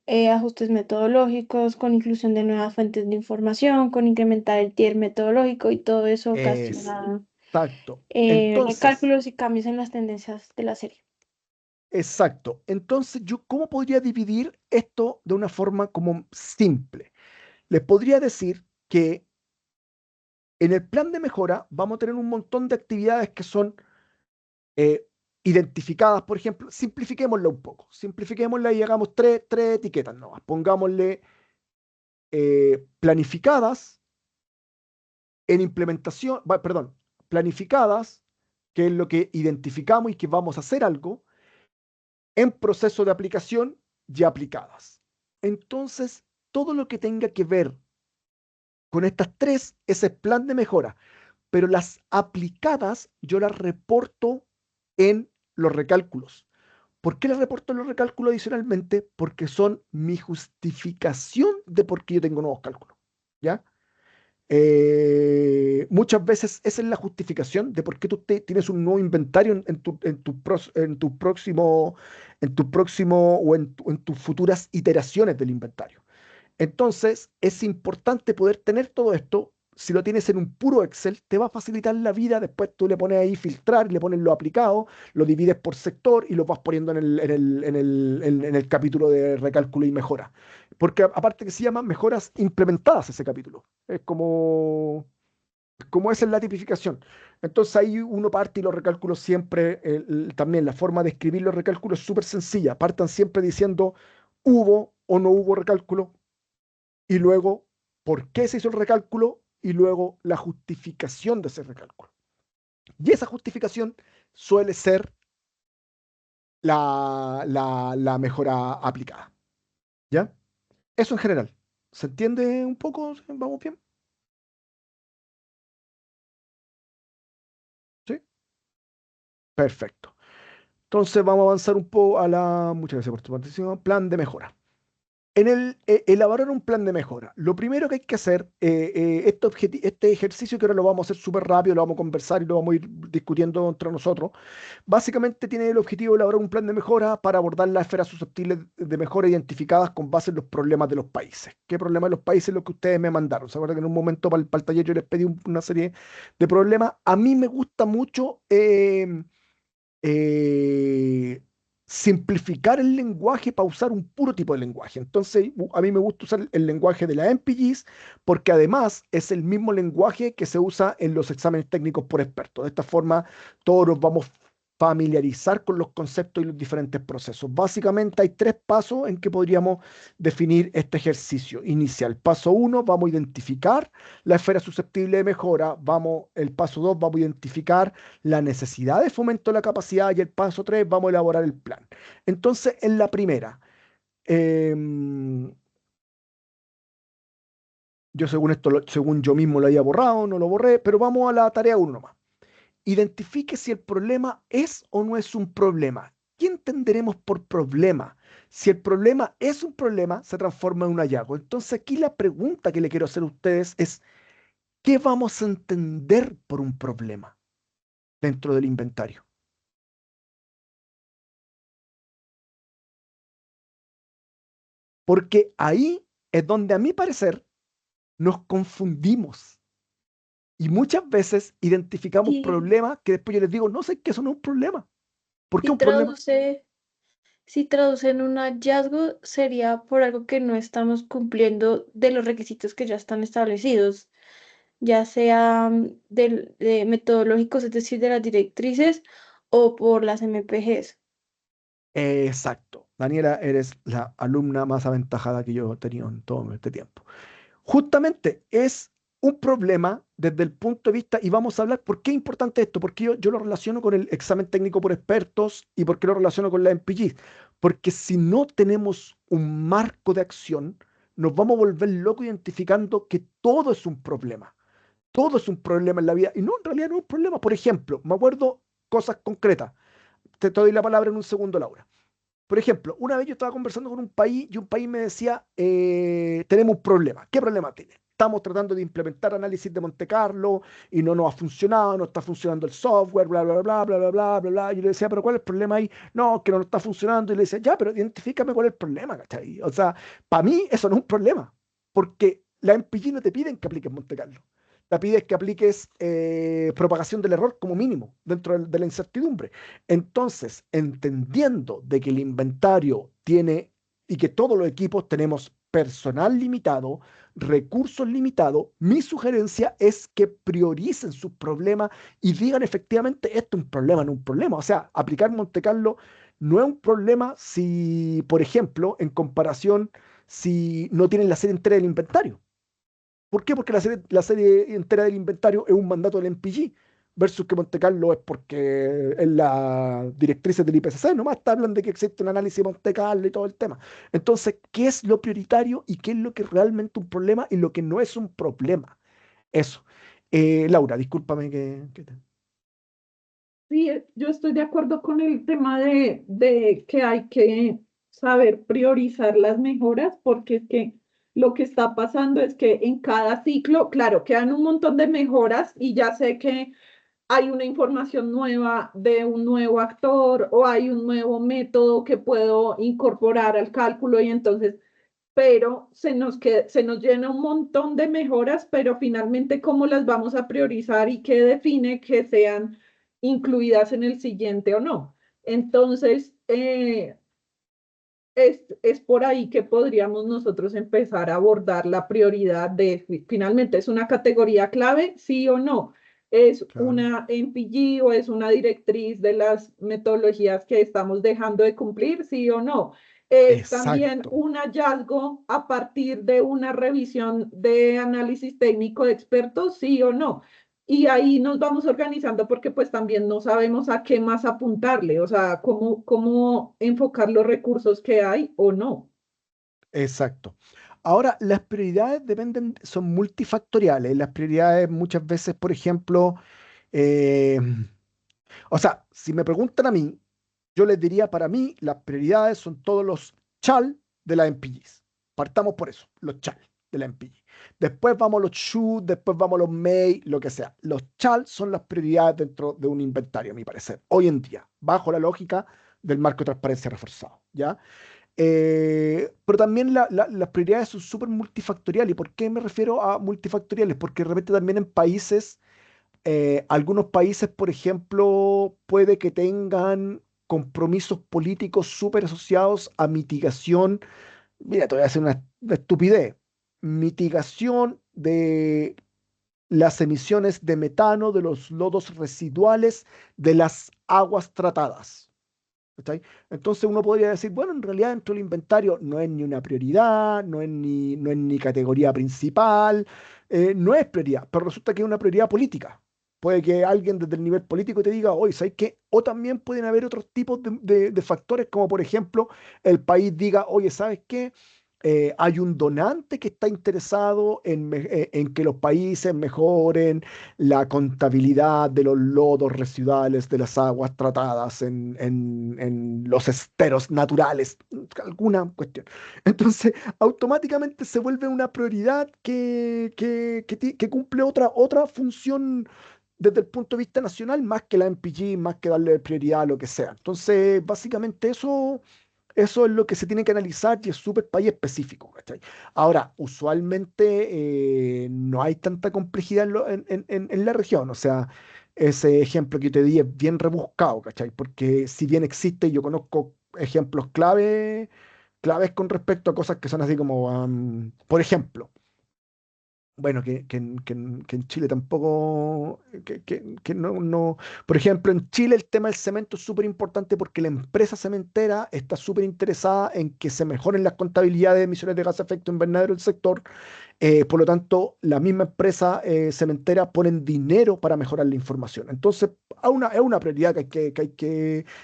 ajustes metodológicos, con inclusión de nuevas fuentes de información, con incrementar el tier metodológico y todo eso ocasiona Exacto. Entonces, recálculos y cambios en las tendencias de la serie. exacto. Entonces, yo, ¿cómo podría dividir esto de una forma como simple? Les podría decir que en el plan de mejora vamos a tener un montón de actividades que son eh, identificadas, por ejemplo, simplifiquémosla un poco, simplifiquémosla y hagamos tres etiquetas nomás. Pongámosle planificadas en implementación, perdón, planificadas, que es lo que identificamos y que vamos a hacer algo, en proceso de aplicación y aplicadas. Entonces, todo lo que tenga que ver con estas tres es el plan de mejora, pero las aplicadas yo las reporto en los recálculos. ¿Por qué las reporto en los recálculos adicionalmente? Porque son mi justificación de por qué yo tengo nuevos cálculos. ¿Ya? Muchas veces esa es la justificación de por qué tú tienes un nuevo inventario en tu próximo o en tus futuras iteraciones del inventario. Entonces, es importante poder tener todo esto. Si lo tienes en un puro Excel, te va a facilitar la vida. Después tú le pones ahí filtrar, le pones lo aplicado, lo divides por sector y lo vas poniendo en el capítulo de recálculo y mejora. Porque aparte que se llama mejoras implementadas ese capítulo. Es como esa es la tipificación. Entonces ahí uno parte y los recálculos siempre, también la forma de escribir los recálculos es súper sencilla. Partan siempre diciendo hubo o no hubo recálculo y luego por qué se hizo el recálculo y luego la justificación de ese recálculo. Y esa justificación suele ser la mejora aplicada. ¿Ya? Eso en general. ¿Se entiende un poco? ¿Vamos bien? ¿Sí? Perfecto. Entonces vamos a avanzar un poco a la... Muchas gracias por tu participación. Plan de mejora. elaborar un plan de mejora. Lo primero que hay que hacer, este ejercicio que ahora lo vamos a hacer súper rápido, lo vamos a conversar y lo vamos a ir discutiendo entre nosotros, básicamente tiene el objetivo de elaborar un plan de mejora para abordar las esferas susceptibles de mejora identificadas con base en los problemas de los países. ¿Qué problemas de los países? Los que ustedes me mandaron. ¿Se acuerdan que en un momento para el taller yo les pedí una serie de problemas? A mí me gusta mucho eh, simplificar el lenguaje para usar un puro tipo de lenguaje. Entonces, a mí me gusta usar el lenguaje de la MPGs porque además es el mismo lenguaje que se usa en los exámenes técnicos por expertos. De esta forma, todos nos vamos familiarizar con los conceptos y los diferentes procesos. Básicamente hay tres pasos en que podríamos definir este ejercicio inicial. Paso uno, vamos a identificar la esfera susceptible de mejora. El paso dos, vamos a identificar la necesidad de fomento de la capacidad y el paso 3 vamos a elaborar el plan. Entonces, en la primera, em, yo según esto, según yo mismo lo había borrado, no lo borré, pero vamos a la tarea 1 nomás. Identifique si el problema es o no es un problema. ¿Qué entenderemos por problema? Si el problema es un problema, se transforma en un hallazgo. Entonces, aquí la pregunta que le quiero hacer a ustedes es, ¿qué vamos a entender por un problema dentro del inventario? Porque ahí es donde, a mi parecer, nos confundimos y muchas veces identificamos Y problemas que después yo les digo, no sé que eso no es un problema. ¿Por qué si un problema? traduce, si traducen un hallazgo, sería por algo que no estamos cumpliendo de los requisitos que ya están establecidos, ya sea de metodológicos, es decir, de las directrices, o por las MPGs. Exacto. Daniela, eres la alumna más aventajada que yo he tenido en todo este tiempo. Justamente es un problema desde el punto de vista, y vamos a hablar, ¿por qué es importante esto? Porque yo lo relaciono con el examen técnico por expertos y por qué lo relaciono con la MPG. Porque si no tenemos un marco de acción, nos vamos a volver locos identificando que todo es un problema. Todo es un problema en la vida. Y no, en realidad no es un problema. Por ejemplo, me acuerdo cosas concretas. Te doy la palabra en un segundo, Laura. Por ejemplo, una vez yo estaba conversando con un país y un país me decía, tenemos un problema. ¿Qué problema tiene? Estamos tratando de implementar análisis de Monte Carlo y no nos ha funcionado, no está funcionando el software, bla, bla, bla, bla, bla, bla, bla, bla. Y yo le decía, pero ¿cuál es el problema ahí? No, que no está funcionando. Y le decía, ya, pero identifícame cuál es el problema, ¿cachai? O sea, para mí eso no es un problema, porque la MPG no te piden que apliques Monte Carlo. Te pide que apliques propagación del error como mínimo dentro de la incertidumbre. Entonces, entendiendo de que el inventario tiene y que todos los equipos tenemos personal limitado, recursos limitados, mi sugerencia es que prioricen sus problemas y digan efectivamente esto es un problema, no un problema. O sea, aplicar Monte Carlo no es un problema si, por ejemplo, en comparación, si no tienen la serie entera del inventario. ¿Por qué? Porque la serie entera del inventario es un mandato del MPG, versus que Monte Carlo es porque en las directrices del IPCC nomás te hablan de que existe un análisis de Monte Carlo y todo el tema. Entonces, ¿qué es lo prioritario y qué es lo que es realmente un problema y lo que no es un problema? Eso. Laura, discúlpame Sí, yo estoy de acuerdo con el tema de que hay que saber priorizar las mejoras, porque es que lo que está pasando es que en cada ciclo, claro, quedan un montón de mejoras y ya sé que hay una información nueva de un nuevo actor o hay un nuevo método que puedo incorporar al cálculo y entonces, pero se nos llena un montón de mejoras, pero finalmente cómo las vamos a priorizar y qué define que sean incluidas en el siguiente o no. Entonces, es por ahí que podríamos nosotros empezar a abordar la prioridad de finalmente, ¿es una categoría clave? Sí o no. ¿Es Claro. una MPG o es una directriz de las metodologías que estamos dejando de cumplir? Sí o no. ¿Es también Exacto. un hallazgo a partir de una revisión de análisis técnico de expertos? Sí o no. Y ahí nos vamos organizando porque pues también no sabemos a qué más apuntarle, o sea, cómo enfocar los recursos que hay o no. Exacto. Ahora, las prioridades son multifactoriales. Las prioridades muchas veces, por ejemplo, eh, o sea, si me preguntan a mí, yo les diría, para mí, las prioridades son todos los chal de la MPGs. Partamos por eso, los chal de la MPG. Después vamos a los shoot, después vamos a los may, lo que sea. Los chal son las prioridades dentro de un inventario, a mi parecer, hoy en día, bajo la lógica del marco de transparencia reforzado, ¿ya? Pero también las prioridades son súper multifactoriales. ¿Y por qué me refiero a multifactoriales? Porque de repente también en países, algunos países, por ejemplo, puede que tengan compromisos políticos súper asociados a mitigación. Mira, te voy a hacer una estupidez. Mitigación de las emisiones de metano de los lodos residuales de las aguas tratadas. ¿Cachai? Entonces uno podría decir, bueno, en realidad dentro del inventario no es ni una prioridad, no es ni categoría principal, no es prioridad, pero resulta que es una prioridad política. Puede que alguien desde el nivel político te diga, oye, ¿sabes qué? O también pueden haber otros tipos de factores, como por ejemplo, el país diga, oye, ¿sabes qué? Hay un donante que está interesado en que los países mejoren la contabilidad de los lodos residuales de las aguas tratadas en los esteros naturales, alguna cuestión. Entonces, automáticamente se vuelve una prioridad que cumple otra función desde el punto de vista nacional, más que la MPG, más que darle prioridad a lo que sea. Entonces, básicamente eso es lo que se tiene que analizar y es súper país específico, ¿cachai? Ahora, usualmente no hay tanta complejidad en la región, o sea, ese ejemplo que te di es bien rebuscado, ¿cachai? Porque si bien existe, yo conozco ejemplos claves con respecto a cosas que son así como, por ejemplo, bueno, que en Chile tampoco, que por ejemplo, en Chile el tema del cemento es súper importante porque la empresa cementera está súper interesada en que se mejoren las contabilidades de emisiones de gas de efecto invernadero del sector. Por lo tanto, la misma empresa cementera ponen dinero para mejorar la información. Entonces, es una prioridad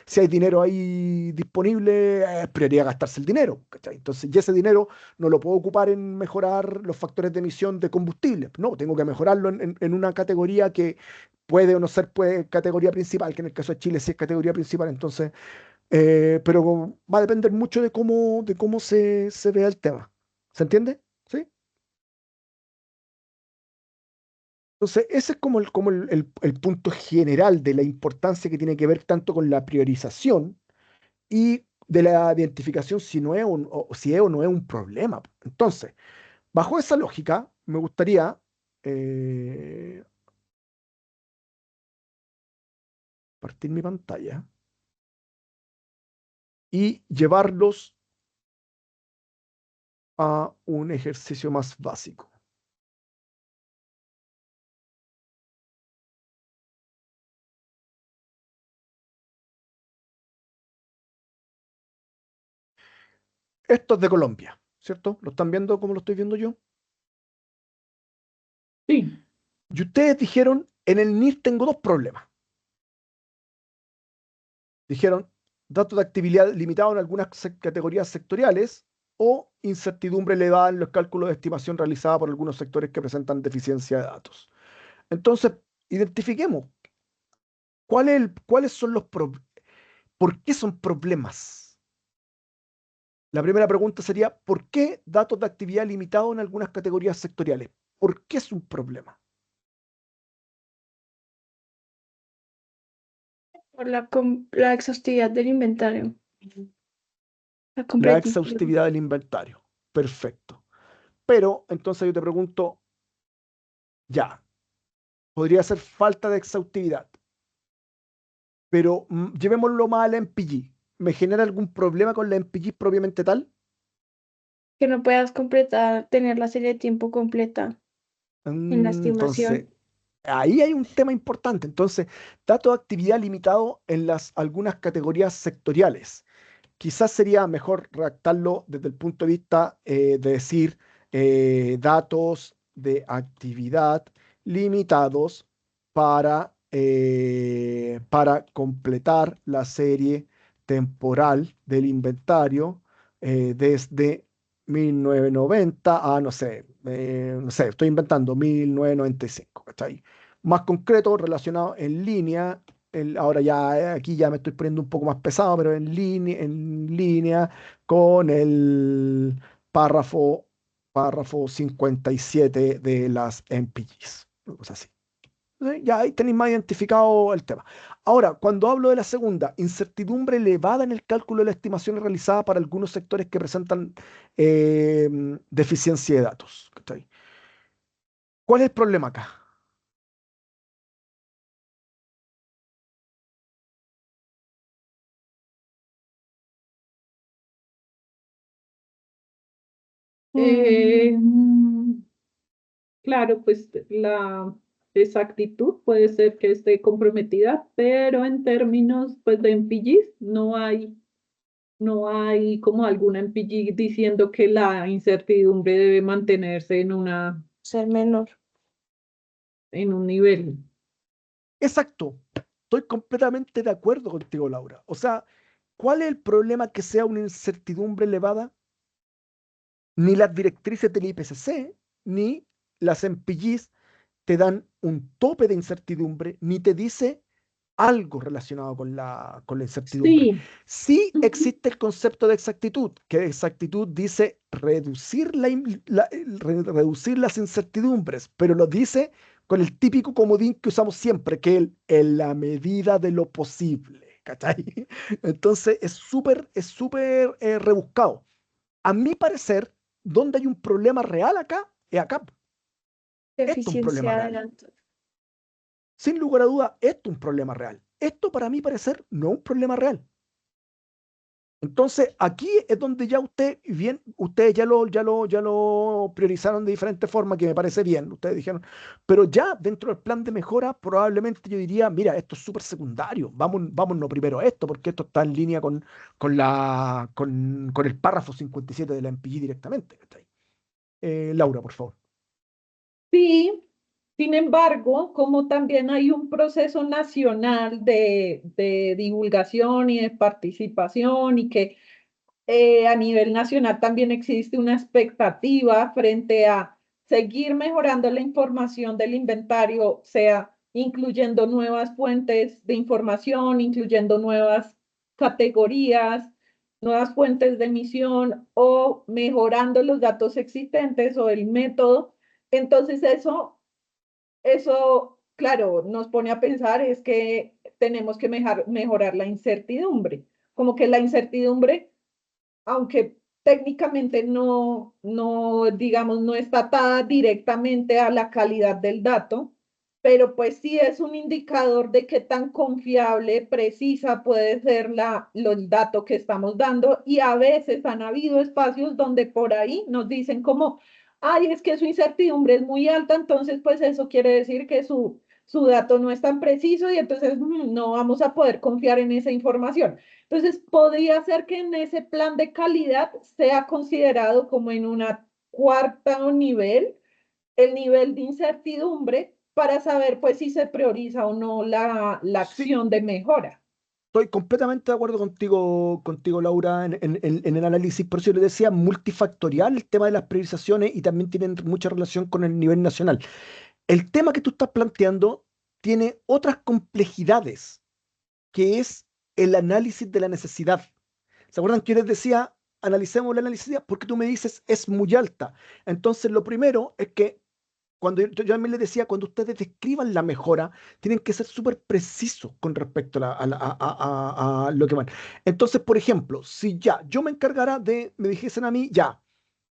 si hay dinero ahí disponible, es prioridad gastarse el dinero, ¿cachai? Entonces, y ese dinero no lo puedo ocupar en mejorar los factores de emisión de combustible. No, tengo que mejorarlo en una categoría que puede o no ser categoría principal, que en el caso de Chile sí es categoría principal. Entonces, pero va a depender mucho de cómo se vea el tema. ¿Se entiende? ¿Sí? Entonces, ese es como el punto general de la importancia que tiene que ver tanto con la priorización y de la identificación si no es si es o no es un problema. Entonces, bajo esa lógica, me gustaría eh, partir mi pantalla y llevarlos a un ejercicio más básico. Esto es de Colombia, ¿cierto? ¿Lo están viendo como lo estoy viendo yo? Sí. Y ustedes dijeron, en el NIR tengo dos problemas. Dijeron, datos de actividad limitados en algunas categorías sectoriales o incertidumbre elevada en los cálculos de estimación realizada por algunos sectores que presentan deficiencia de datos. Entonces, identifiquemos cuáles son por qué son problemas. La primera pregunta sería, ¿por qué datos de actividad limitados en algunas categorías sectoriales? ¿Por qué es un problema? Por la exhaustividad del inventario, la La completitud. exhaustividad del inventario. Perfecto. Pero entonces yo te pregunto, ya, podría ser falta de exhaustividad, pero llevémoslo más a la MPG. ¿Me genera algún problema con la MPG propiamente tal? Que no puedas completar, tener la serie de tiempo completa en la Entonces, estimación. ahí hay un tema importante. Entonces, dato de actividad limitado en algunas categorías sectoriales. Quizás sería mejor redactarlo desde el punto de vista de decir datos de actividad limitados para completar la serie temporal del inventario desde 1990 a, no sé, estoy inventando 1995, ¿cachai? Más concreto, relacionado en línea, ahora ya aquí ya me estoy poniendo un poco más pesado, pero en línea con párrafo, párrafo 57 de las MPGs. Una cosa así. ¿Sí? Ya ahí tenéis más identificado el tema. Ahora, cuando hablo de la segunda, incertidumbre elevada en el cálculo de la estimación realizada para algunos sectores que presentan eh, deficiencia de datos. ¿Cachai? ¿Cuál es el problema acá? Eh, Mm, claro, pues la exactitud puede ser que esté comprometida, pero en términos pues, de MPGs no hay como alguna MPG diciendo que la incertidumbre debe mantenerse ser menor. en un nivel. Exacto. Estoy completamente de acuerdo contigo, Laura. O sea, ¿cuál es el problema que sea una incertidumbre elevada? Ni las directrices del IPCC, ni las MPGs te dan un tope de incertidumbre, ni te dice algo relacionado con la incertidumbre. Sí. Sí Ujú. existe el concepto de exactitud, que exactitud dice reducir, reducir las incertidumbres, pero lo dice con el típico comodín que usamos siempre, que es en la medida de lo posible. ¿Cachai? Entonces es súper rebuscado. A mi parecer, donde hay un problema real acá, es acá. Esto es un problema Deficiencia de real. datos. Sin lugar a duda, esto es un problema real. Esto, para mí parecer, no es un problema real. Entonces, aquí es donde ya ustedes ya lo priorizaron de diferente forma, que me parece bien. Ustedes dijeron, pero ya dentro del plan de mejora, probablemente yo diría, mira, esto es súper secundario. Vámonos primero a esto, porque esto está en línea con el párrafo 57 de la MPG directamente. ¿Cachai? Laura, por favor. Sí, sin embargo, como también hay un proceso nacional de divulgación y de participación y que a nivel nacional también existe una expectativa frente a seguir mejorando la información del inventario, sea incluyendo nuevas fuentes de información, incluyendo nuevas categorías, nuevas fuentes de emisión o mejorando los datos existentes o el método. Entonces eso, claro, nos pone a pensar es que tenemos que mejorar la incertidumbre, como que la incertidumbre aunque técnicamente digamos, no está atada directamente a la calidad del dato, pero pues sí es un indicador de qué tan confiable, precisa puede ser el dato que estamos dando y a veces han habido espacios donde por ahí nos dicen como, ay, es que su incertidumbre es muy alta, entonces pues eso quiere decir que su dato no es tan preciso y entonces no vamos a poder confiar en esa información. Entonces, podría ser que en ese plan de calidad sea considerado como en una cuarta nivel, el nivel de incertidumbre para saber pues si se prioriza o no la Sí, acción de mejora. estoy completamente de acuerdo contigo, Laura, en el análisis. Por eso yo le decía multifactorial el tema de las priorizaciones y también tienen mucha relación con el nivel nacional. El tema que tú estás planteando tiene otras complejidades, que es el análisis de la necesidad. ¿Se acuerdan que yo les decía, analicemos la necesidad? Porque tú me dices, es muy alta. Entonces, lo primero es que cuando yo también les decía, cuando ustedes describan la mejora, tienen que ser súper precisos con respecto a lo que van. Entonces, por ejemplo, si ya yo me encargara me dijesen a mí, ya,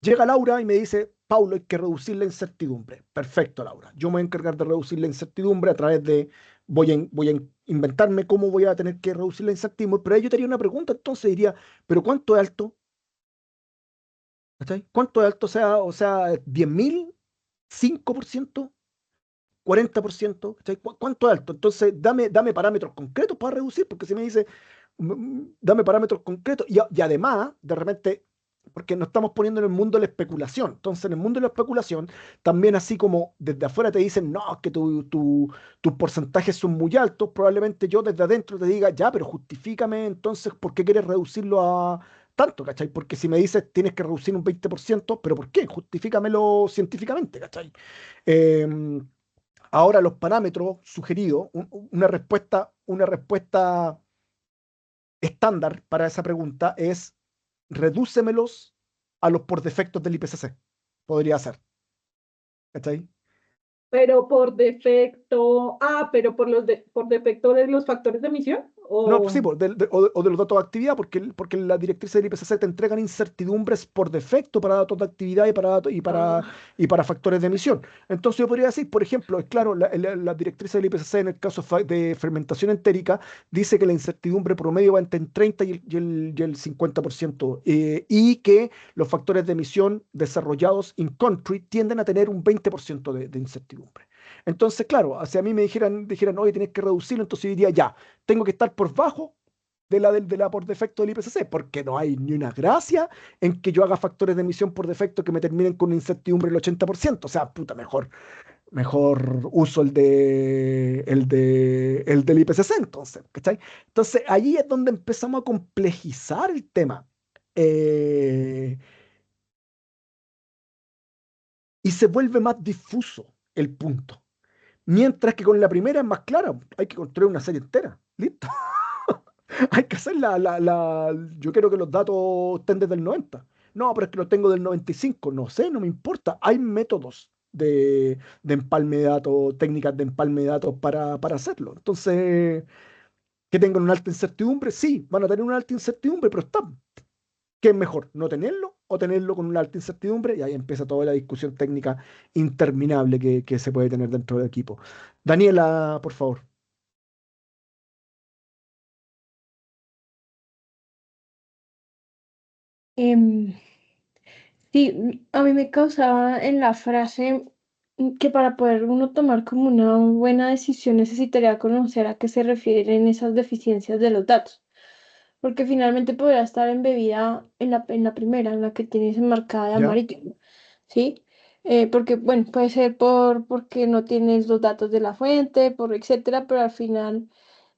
llega Laura y me dice, Paulo, hay que reducir la incertidumbre. Perfecto, Laura. Yo me voy a encargar de reducir la incertidumbre a través de, voy a inventarme cómo voy a tener que reducir la incertidumbre, pero ahí yo te haría una pregunta, entonces diría, ¿pero cuánto es alto? ¿Cachai? ¿Cuánto es alto? O sea, 10.000, 5%, 40%, ¿cachai? ¿Cuánto es alto? Entonces, dame parámetros concretos para reducir, porque si me dice, dame parámetros concretos, y además, de repente, porque nos estamos poniendo en el mundo de la especulación. Entonces, en el mundo de la especulación, también así como desde afuera te dicen, no, es que tus porcentajes son muy altos, probablemente yo desde adentro te diga, ya, pero justifícame entonces por qué quieres reducirlo a tanto, ¿cachai? Porque si me dices tienes que reducir un 20%, ¿pero por qué? Justifícamelo científicamente, ¿cachai? Em, Ahora los parámetros sugeridos, una respuesta estándar para esa pregunta es redúcemelos a los por defectos del IPCC. Podría ser. ¿Cachai? Pero por defecto, pero por defecto de los factores de emisión, No, pues sí, o o de los datos de actividad, porque las directrices del IPCC te entregan incertidumbres por defecto para datos de actividad ah, y para factores de emisión. Entonces yo podría decir, por ejemplo, es claro, la directriz del IPCC en el caso de fermentación entérica dice que la incertidumbre promedio va entre el 30 y el 50%, y que los factores de emisión desarrollados in country tienden a tener un 20% de incertidumbre. Entonces, claro, si a mí me dijeran, oye, tienes que reducirlo, entonces yo diría, ya, tengo que estar por bajo de la por defecto del IPCC, porque no hay ni una gracia en que yo haga factores de emisión por defecto que me terminen con una incertidumbre del 80%. O sea, puta, mejor uso el del IPCC, entonces, ¿cachai? Entonces, ahí es donde empezamos a complejizar el tema. eh, y se vuelve más difuso el punto. Mientras que con la primera es más clara, hay que construir una serie entera. ¿Listo? Hay que hacer Yo quiero que los datos estén desde el 90. No, pero es que los tengo del 95. No sé, no me importa. Hay métodos de empalme de datos, técnicas de empalme de datos para hacerlo. Entonces, que tengan una alta incertidumbre, sí, van a tener una alta incertidumbre, pero está. ¿Qué es mejor? ¿No tenerlo o tenerlo con una alta incertidumbre? Y ahí empieza toda la discusión técnica interminable que se puede tener dentro del equipo. Daniela, por favor. Em, sí, a mí me causaba en la frase que para poder uno tomar como una buena decisión necesitaría conocer a qué se refieren esas deficiencias de los datos, porque finalmente podría estar embebida en la primera, en la que tienes enmarcada de ¿Ya? amarillo, ¿sí? Porque, bueno, puede ser porque no tienes los datos de la fuente, por etcétera, pero al final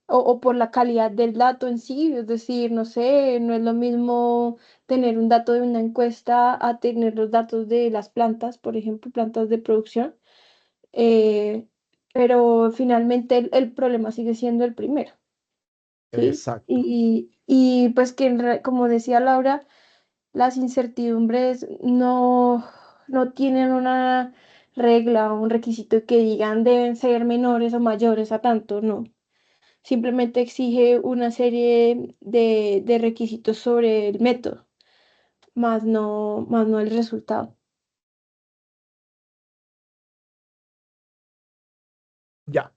o por la calidad del dato en sí, es decir, no sé, no es lo mismo tener un dato de una encuesta a tener los datos de las plantas, por ejemplo, plantas de producción, eh, pero finalmente el problema sigue siendo el primero, ¿sí? Exacto. Y pues que, como decía Laura, las incertidumbres no tienen una regla o un requisito que digan deben ser menores o mayores a tanto, no. Simplemente exige una serie de requisitos sobre el método, más no el resultado. Ya.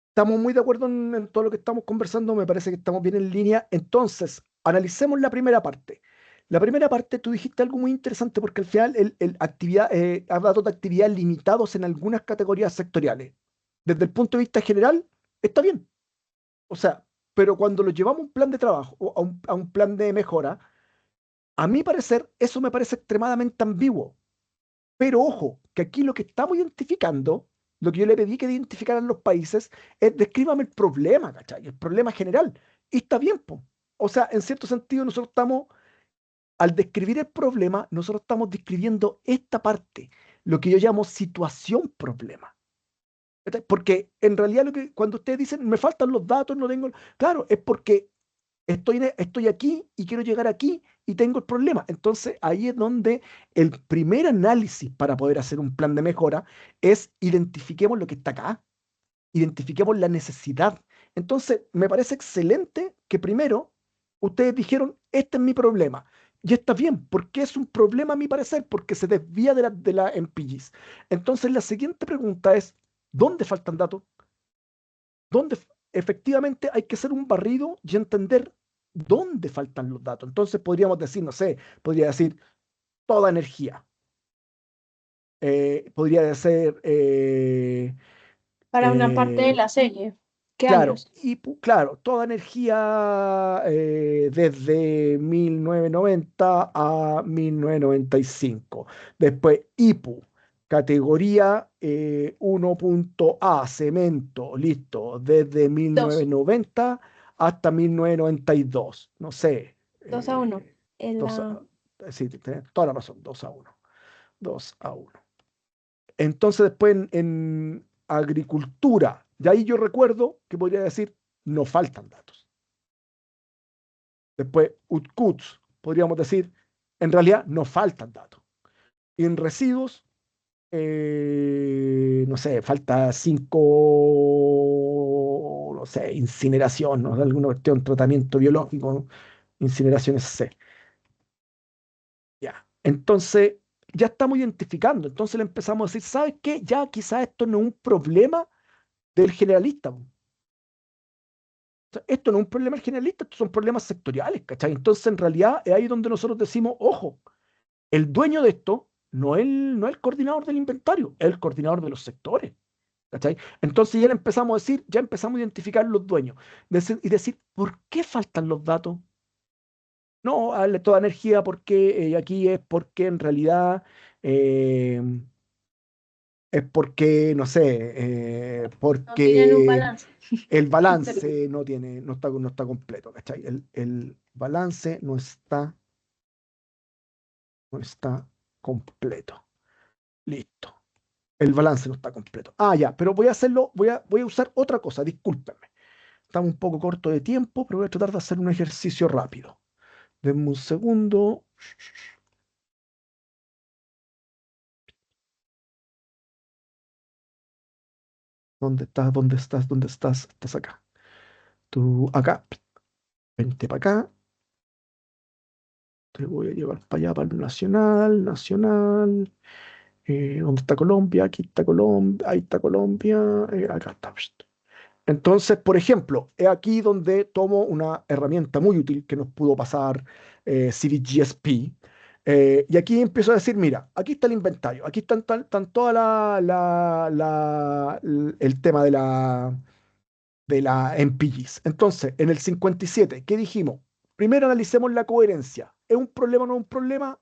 Estamos muy de acuerdo en todo lo que estamos conversando, me parece que estamos bien en línea. Entonces, analicemos la primera parte. La primera parte, tú dijiste algo muy interesante porque al final hay datos de actividad limitados en algunas categorías sectoriales. Desde el punto de vista general, está bien. O sea, pero cuando lo llevamos a un plan de trabajo o a un plan de mejora, a mi parecer, eso me parece extremadamente ambiguo. Pero ojo, que aquí lo que estamos identificando, lo que yo le pedí que identificaran los países, es descríbame el problema, ¿cachai? El problema general. Y está bien, po. O sea, en cierto sentido, al describir el problema, nosotros estamos describiendo esta parte, lo que yo llamo situación problema. ¿Cachai? Porque en realidad cuando ustedes dicen, me faltan los datos, no tengo, claro, es porque estoy aquí y quiero llegar aquí y tengo el problema. Entonces ahí es donde el primer análisis para poder hacer un plan de mejora es identifiquemos lo que está acá, identifiquemos la necesidad. Entonces me parece excelente que primero ustedes dijeron, este es mi problema. Y está bien, porque es un problema a mi parecer, porque se desvía de la MPGs. Entonces la siguiente pregunta es, ¿dónde faltan datos? Donde efectivamente hay que hacer un barrido y entender dónde faltan los datos. Entonces podríamos decir, no sé, podría decir toda energía. Podría ser, Para una parte de eh, la serie. ¿Qué claro, años? claro, toda energía desde 1990 a 1995. Después IPU, categoría 1.A, cemento, listo, desde Dos. 1990 hasta 1992. No sé, 2-1. En dos, la... sí, tienes toda la razón, 2-1. 2-1. Entonces después en agricultura, y ahí yo recuerdo que podría decir, no faltan datos. Después UTCUTS, podríamos decir, En realidad no faltan datos. Y en residuos, no sé, falta 5, no sé, incineración, ¿no? Alguna cuestión, tratamiento biológico, incineraciones C. Ya. Entonces, ya estamos identificando. Entonces le empezamos a decir, ¿sabes qué? Ya quizás esto no es un problema del generalista. Po. O sea, esto no es un problema del generalista, estos son problemas sectoriales, ¿cachai? Entonces, en realidad, es ahí donde nosotros decimos, ojo, el dueño de esto no es el coordinador del inventario, es el coordinador de los sectores. ¿Cachai? Entonces ya le empezamos a decir, ya empezamos a identificar los dueños y decir, ¿por qué faltan los datos? No, darle toda energía porque aquí es porque en realidad eh, es porque, no sé, No tienen un porque balance. el balance no está completo, ¿cachai? El balance no está completo. Listo. El balance no está completo. Ah, ya, pero voy a usar otra cosa, discúlpenme. Estamos un poco corto de tiempo, pero voy a tratar de hacer un ejercicio rápido. Denme un segundo. ¿Dónde estás? ¿Dónde estás? ¿Dónde estás? Estás acá. Tú acá. Vente para acá. Te voy a llevar para allá, para el nacional. Nacional. ¿Dónde está Colombia? Aquí está Colombia. Ahí está Colombia. Acá está. Entonces, por ejemplo, es aquí donde tomo una herramienta muy útil que nos pudo pasar CiviGSP. Y aquí empiezo a decir, mira, aquí está el inventario, aquí están toda el tema de la MPGs. Entonces, en el 57, ¿qué dijimos? Primero analicemos la coherencia. ¿Es un problema o no es un problema?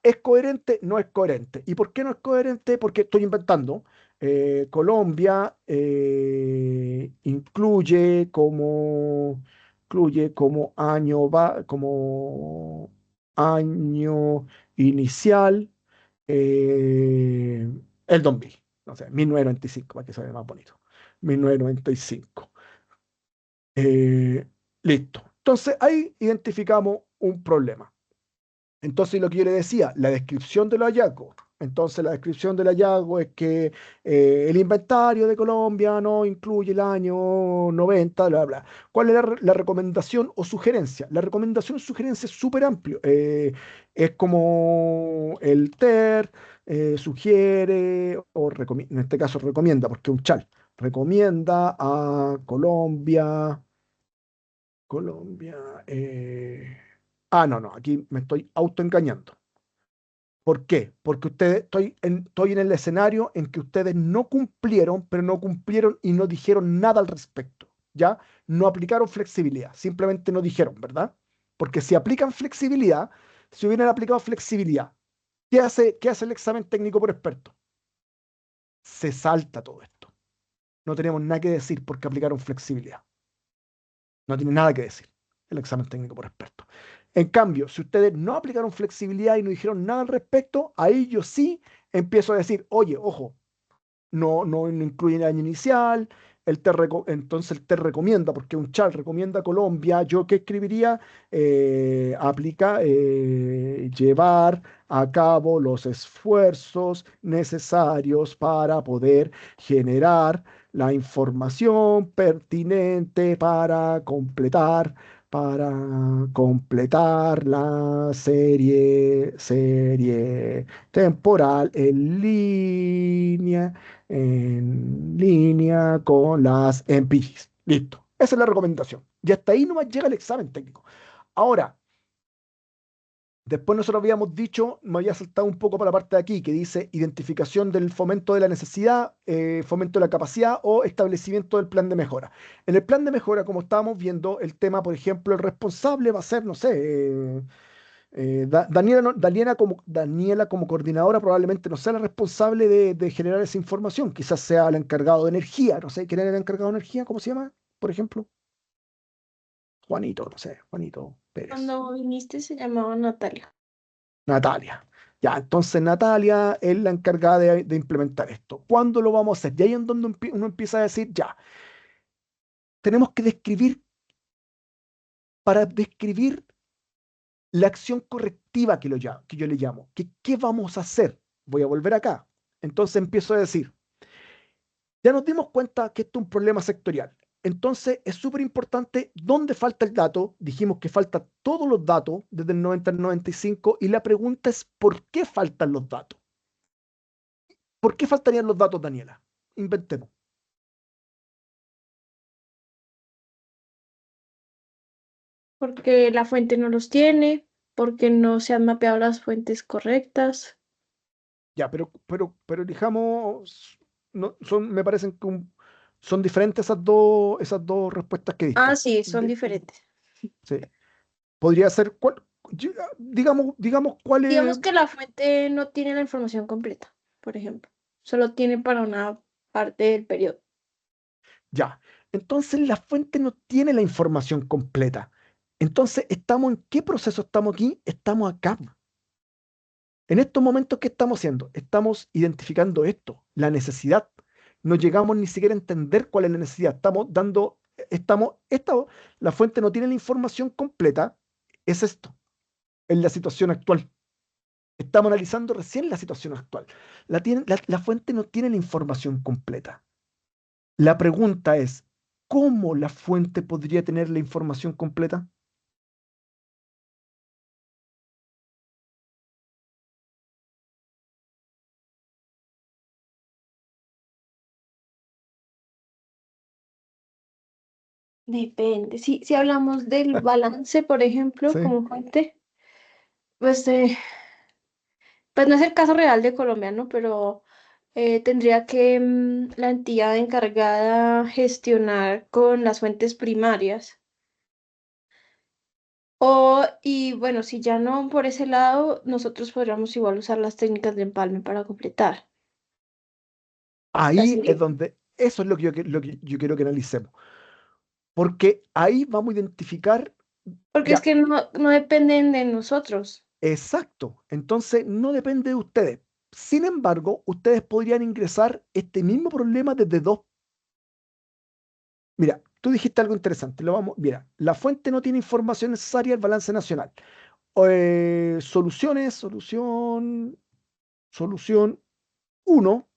¿Es coherente? No es coherente. ¿Y por qué no es coherente? Porque estoy inventando. Colombia incluye como año inicial eh, el 2000, no sé, 1995, para que se vea más bonito. 1995. Eh, Listo. Entonces ahí identificamos un problema. Entonces, lo que yo le decía, la descripción del hallazgo. Entonces, la descripción del hallazgo es que el inventario de Colombia no incluye el año 90, bla, bla. ¿Cuál es la recomendación o sugerencia? La recomendación o sugerencia es súper amplio. Es como el TER sugiere, o en este caso recomienda, porque es un chal, recomienda a Colombia. Colombia. No, no, aquí me estoy autoengañando. ¿Por qué? Porque estoy en el escenario en que ustedes no cumplieron, pero no cumplieron y no dijeron nada al respecto, ¿ya? No aplicaron flexibilidad, simplemente no dijeron, ¿verdad? Porque si aplican flexibilidad, si hubieran aplicado flexibilidad, ¿qué hace el examen técnico por experto? Se salta todo esto. No tenemos nada que decir porque aplicaron flexibilidad. No tiene nada que decir el examen técnico por experto. En cambio, si ustedes no aplicaron flexibilidad y no dijeron nada al respecto, ahí yo sí empiezo a decir, oye, ojo, no incluye el año inicial, entonces el TER recomienda, porque un char recomienda a Colombia, ¿yo qué escribiría? Llevar a cabo los esfuerzos necesarios para poder generar la información pertinente para completar la serie temporal en línea con las MPGs. Listo. Esa es la recomendación. Y hasta ahí nomás llega el examen técnico. Ahora, después nosotros habíamos dicho, me había saltado un poco para la parte de aquí, que dice identificación del fomento de la necesidad, fomento de la capacidad o establecimiento del plan de mejora. En el plan de mejora, como estábamos viendo, el tema, por ejemplo, el responsable va a ser, no sé, Daniela, Daniela como coordinadora probablemente no sea la responsable de generar esa información, quizás sea el encargado de energía, no sé, ¿quién era el encargado de energía? ¿Cómo se llama? Por ejemplo, Juanito, no sé, Juanito Pérez. Cuando viniste se llamaba Natalia. Natalia. Ya, entonces Natalia es la encargada de implementar esto. ¿Cuándo lo vamos a hacer? Y ahí es donde uno empieza a decir, ya, tenemos que describir, para describir La acción correctiva que yo le llamo, ¿qué vamos a hacer? Voy a volver acá. Entonces empiezo a decir, ya nos dimos cuenta que esto es un problema sectorial. Entonces es súper importante dónde falta el dato. Dijimos que faltan todos los datos desde el 90 al 95 y la pregunta es ¿por qué faltan los datos? ¿Por qué faltarían los datos, Daniela? Inventemos. Porque la fuente no los tiene, porque no se han mapeado las fuentes correctas. Ya, pero elijamos, no, me parecen que son diferentes esas dos respuestas que Ah, diste. sí, son diferentes. Sí. Podría ser, digamos, cuál es, Digamos que la fuente no tiene la información completa, por ejemplo. Solo tiene para una parte del periodo. ya. Entonces la fuente no tiene la información completa. Entonces, ¿en qué proceso estamos aquí? Estamos acá. En estos momentos, ¿qué estamos haciendo? Estamos identificando esto, la necesidad. No llegamos ni siquiera a entender cuál es la necesidad. La fuente no tiene la información completa. Es esto, en la situación actual. Estamos analizando recién la situación actual. La fuente no tiene la información completa. La pregunta es, ¿cómo la fuente podría tener la información completa? Depende. Si hablamos del balance, por ejemplo, ¿Sí? como fuente, pues, pues no es el caso real de Colombia, ¿no? Pero tendría que la entidad encargada gestionar con las fuentes primarias. Y bueno, si ya no por ese lado, nosotros podríamos igual usar las técnicas de empalme para completar. Ahí es Así, donde, eso es lo que yo quiero que analicemos. Porque ahí vamos a identificar, porque es ya, que no dependen de nosotros. exacto. Entonces, no depende de ustedes. Sin embargo, ustedes podrían ingresar este mismo problema desde dos. Mira, tú dijiste algo interesante. Mira, la fuente no tiene información necesaria al balance nacional. Solución uno,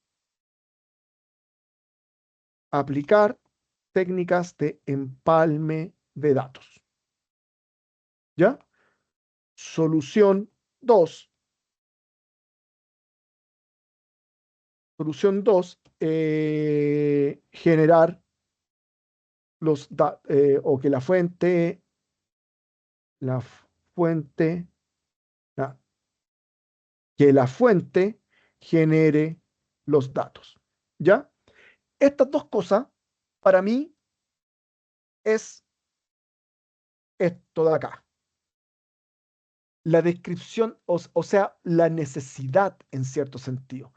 aplicar técnicas de empalme de datos. ¿Ya? Solución 2. Solución 2, generar o que la fuente, ah, que la fuente genere los datos. ¿Ya? Estas dos cosas, para mí, es esto de acá. La descripción, o sea, la necesidad en cierto sentido.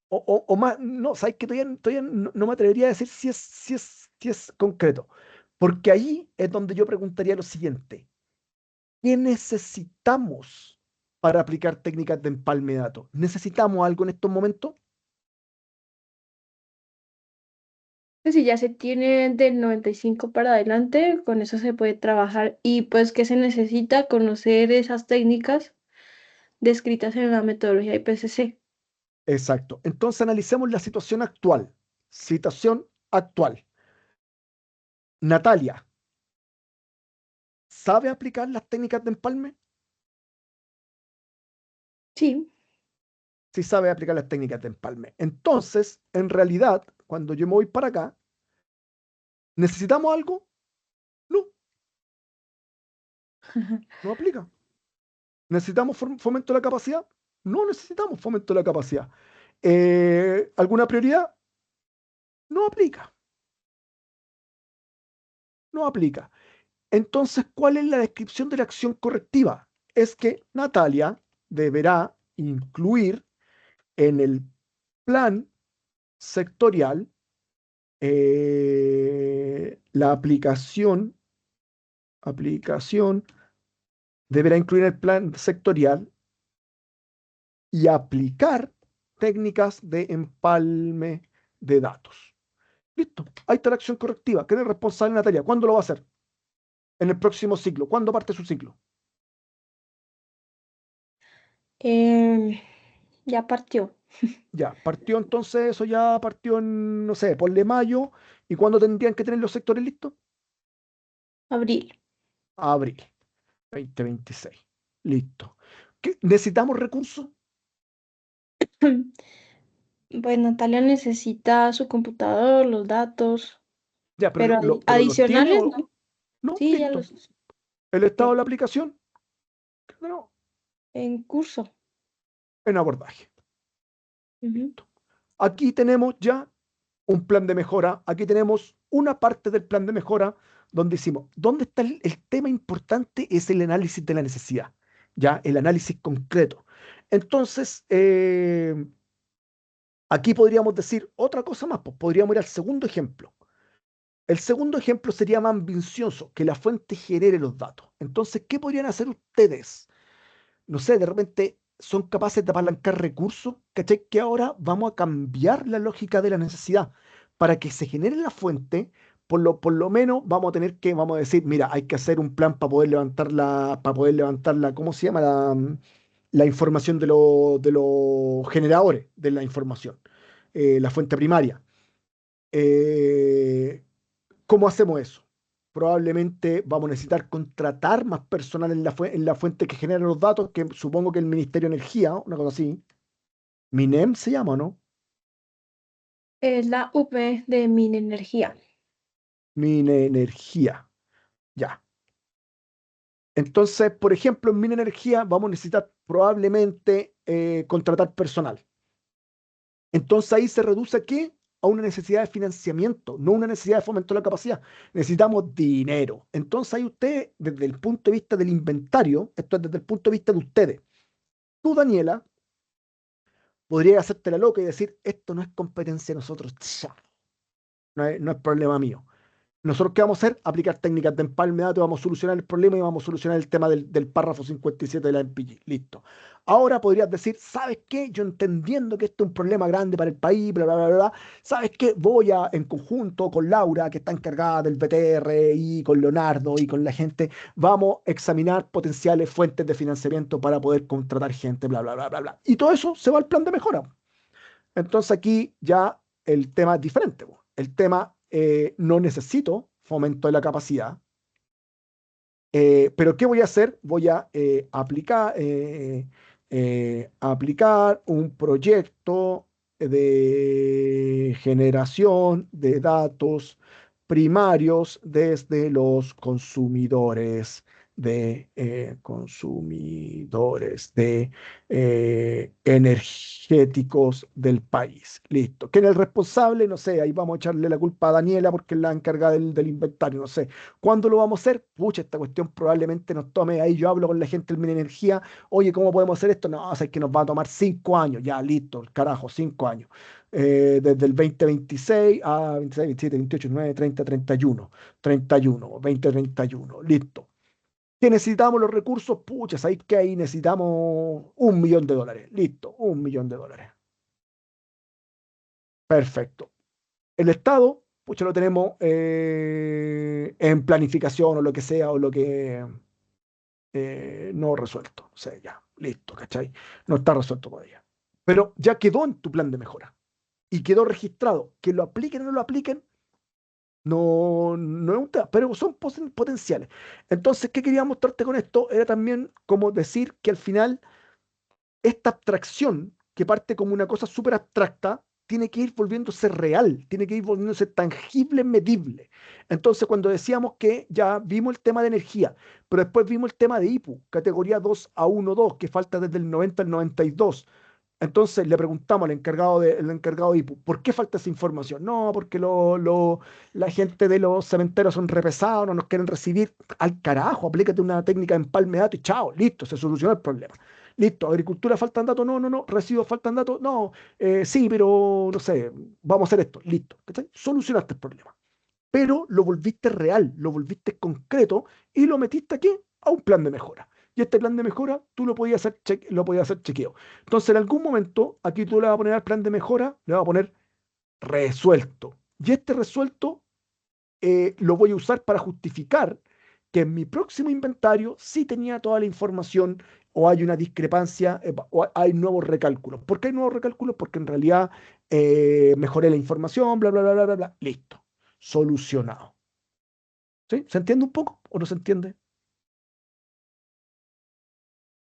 O más, no, sabes que todavía no me atrevería a decir si es concreto, porque ahí es donde yo preguntaría lo siguiente: ¿qué necesitamos para aplicar técnicas de empalme de datos? ¿Necesitamos algo en estos momentos? Pues si ya se tiene del 95 para adelante, con eso se puede trabajar. Y pues, ¿qué se necesita? Conocer esas técnicas descritas en la metodología IPCC. Exacto. Entonces analicemos la situación actual. Situación actual. Natalia, ¿sabe aplicar las técnicas de empalme? Sí. Sí sabe aplicar las técnicas de empalme. Entonces, en realidad, cuando yo me voy para acá, ¿necesitamos algo? No, no aplica. ¿Necesitamos fomento de la capacidad? No necesitamos fomento de la capacidad. ¿Alguna prioridad? No aplica, no aplica. Entonces, ¿cuál es la descripción de la acción correctiva? Es que Natalia deberá incluir en el plan sectorial la aplicación deberá incluir el plan sectorial y aplicar técnicas de empalme de datos. Listo, ahí está la acción correctiva. ¿Quién es responsable, Natalia? ¿Cuándo lo va a hacer? En el próximo ciclo. ¿Cuándo parte su ciclo? Em, ya partió. Ya, partió entonces, eso ya partió en, no sé, ponle mayo. ¿Y cuándo tendrían que tener los sectores listos? Abril. Abril 2026. Listo. ¿Necesitamos recursos? Pues Natalia necesita su computador, los datos, Ya, pero, pero pero los tiene adicionales, o no. no, Sí, ya listo. los El estado de ya, la aplicación, no, en curso. en abordaje. Ujú. Listo. Aquí tenemos ya un plan de mejora. Aquí tenemos una parte del plan de mejora donde decimos, ¿dónde está el tema importante? Es el análisis de la necesidad, ya, el análisis concreto. Entonces, aquí podríamos decir otra cosa más, pues podríamos ir al segundo ejemplo. El segundo ejemplo sería más ambicioso, que la fuente genere los datos. Entonces, ¿qué podrían hacer ustedes? No sé, de repente son capaces de apalancar recursos, ¿cachai? Que ahora vamos a cambiar la lógica de la necesidad. Para que se genere la fuente, por lo menos vamos a tener que, vamos a decir, mira, hay que hacer un plan para poder levantar la, ¿cómo se llama? La información de los generadores de la información, la fuente primaria. Eh, ¿Cómo hacemos eso? Probablemente vamos a necesitar contratar más personal en en la fuente que genera los datos, que supongo que el Ministerio de Energía, una cosa así. ¿MINEM se llama o no? Es la UP de Minenergía. Minenergía, ya. Entonces, por ejemplo, en Minenergía vamos a necesitar probablemente contratar personal. Entonces ahí se reduce ¿a qué? A una necesidad de financiamiento, no una necesidad de fomento de la capacidad. Necesitamos dinero. Entonces ahí usted, desde el punto de vista del inventario, esto es desde el punto de vista de ustedes, tú, Daniela, podrías hacerte la loca y decir, esto no es competencia de nosotros, chao, no es problema mío. Nosotros, ¿qué vamos a hacer? Aplicar técnicas de empalme de datos, vamos a solucionar el problema y vamos a solucionar el tema del párrafo 57 de la MPG. Listo. Ahora podrías decir, ¿sabes qué? Yo entendiendo que esto es un problema grande para el país, bla, bla, bla, bla, ¿sabes qué? Voy a, en conjunto con Laura, que está encargada del BTR, y con Leonardo y con la gente, vamos a examinar potenciales fuentes de financiamiento para poder contratar gente, bla, bla, bla, bla, bla. Y todo eso se va al plan de mejora. Entonces aquí ya el tema es diferente, po. El tema, no necesito fomento de la capacidad, pero ¿qué voy a hacer? Voy a aplicar un proyecto de generación de datos primarios desde los consumidores de energéticos del país. Listo. ¿Quién es el responsable? No sé, ahí vamos a echarle la culpa a Daniela porque es la encargada del inventario, no sé. ¿Cuándo lo vamos a hacer? Pucha, esta cuestión probablemente nos tome, ahí yo hablo con la gente del Minenergía, oye, ¿cómo podemos hacer esto? No, o sea, es que nos va a tomar 5 años, ya, listo, el carajo, 5 años. Desde el 2026 a 26, 27, 28, 29, 30, 31, 31, 2031, listo. ¿Qué necesitamos los recursos? Pucha, ¿sabéis que ahí necesitamos $1 millón? Listo, $1 millón. Perfecto. El Estado, pucha, lo tenemos en planificación o lo que sea, o lo que no resuelto. O sea, ya, listo, ¿cachai? No está resuelto todavía. Pero ya quedó en tu plan de mejora y quedó registrado. Que lo apliquen o no lo apliquen, no es un tema, pero son potenciales. Entonces, ¿qué quería mostrarte con esto? Era también como decir que al final esta abstracción, que parte como una cosa súper abstracta, tiene que ir volviéndose real, tiene que ir volviéndose tangible, medible. Entonces, cuando decíamos que ya vimos el tema de energía, pero después vimos el tema de IPU, categoría 2A1.2, que falta desde el 90 al 92. Entonces le preguntamos al encargado de IPU, ¿por qué falta esa información? No, porque la gente de los cementerios son repesados, no nos quieren recibir. Al carajo, aplícate una técnica de empalme de datos y chao, listo, se solucionó el problema. Listo, agricultura faltan datos, no, residuos faltan datos, no, sí, pero no sé, vamos a hacer esto, listo. ¿Cachai? Solucionaste el problema. Pero lo volviste real, lo volviste concreto y lo metiste aquí a un plan de mejora. Y este plan de mejora tú lo podías hacer, lo podías hacer chequeo. Entonces, en algún momento, aquí tú le vas a poner al plan de mejora, le vas a poner resuelto. Y este resuelto lo voy a usar para justificar que en mi próximo inventario sí tenía toda la información o hay una discrepancia, o hay nuevos recálculos. ¿Por qué hay nuevos recálculos? Porque en realidad mejoré la información, bla, bla, bla, bla, bla, bla. Listo. Solucionado. ¿Sí? ¿Se entiende un poco o no se entiende?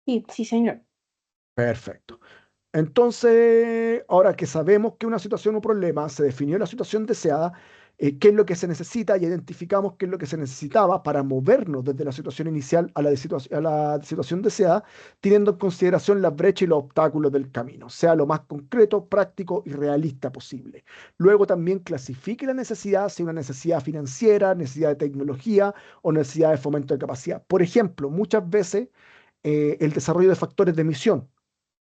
Sí, sí, señor. Perfecto. Entonces, ahora que sabemos que una situación o problema se definió la situación deseada, qué es lo que se necesita y identificamos qué es lo que se necesitaba para movernos desde la situación inicial a a la situación deseada, teniendo en consideración la brecha y los obstáculos del camino, sea lo más concreto, práctico y realista posible. Luego también clasifique la necesidad, si una necesidad financiera, necesidad de tecnología o necesidad de fomento de capacidad. Por ejemplo, muchas veces el desarrollo de factores de emisión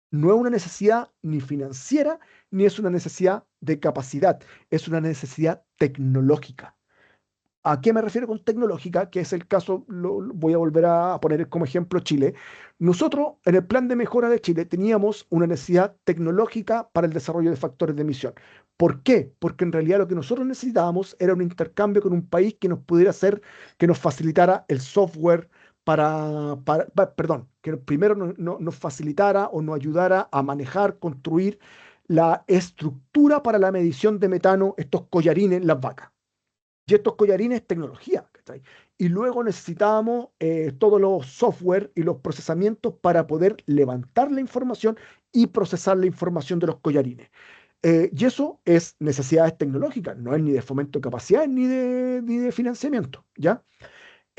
no es una necesidad ni financiera, ni es una necesidad de capacidad, es una necesidad tecnológica. ¿A qué me refiero con tecnológica? Que es el caso, voy a volver a poner como ejemplo Chile. Nosotros en el plan de mejora de Chile teníamos una necesidad tecnológica para el desarrollo de factores de emisión. ¿Por qué? Porque en realidad lo que nosotros necesitábamos era un intercambio con un país que nos pudiera hacer, que nos facilitara el software perdón, que primero nos facilitara o nos ayudara a manejar, construir la estructura para la medición de metano, estos collarines, las vacas. Y estos collarines, tecnología, ¿cachai? Y luego necesitábamos todos los software y los procesamientos para poder levantar la información y procesar la información de los collarines. Y eso es necesidades tecnológicas, no es ni de fomento de capacidad ni de financiamiento, ¿ya?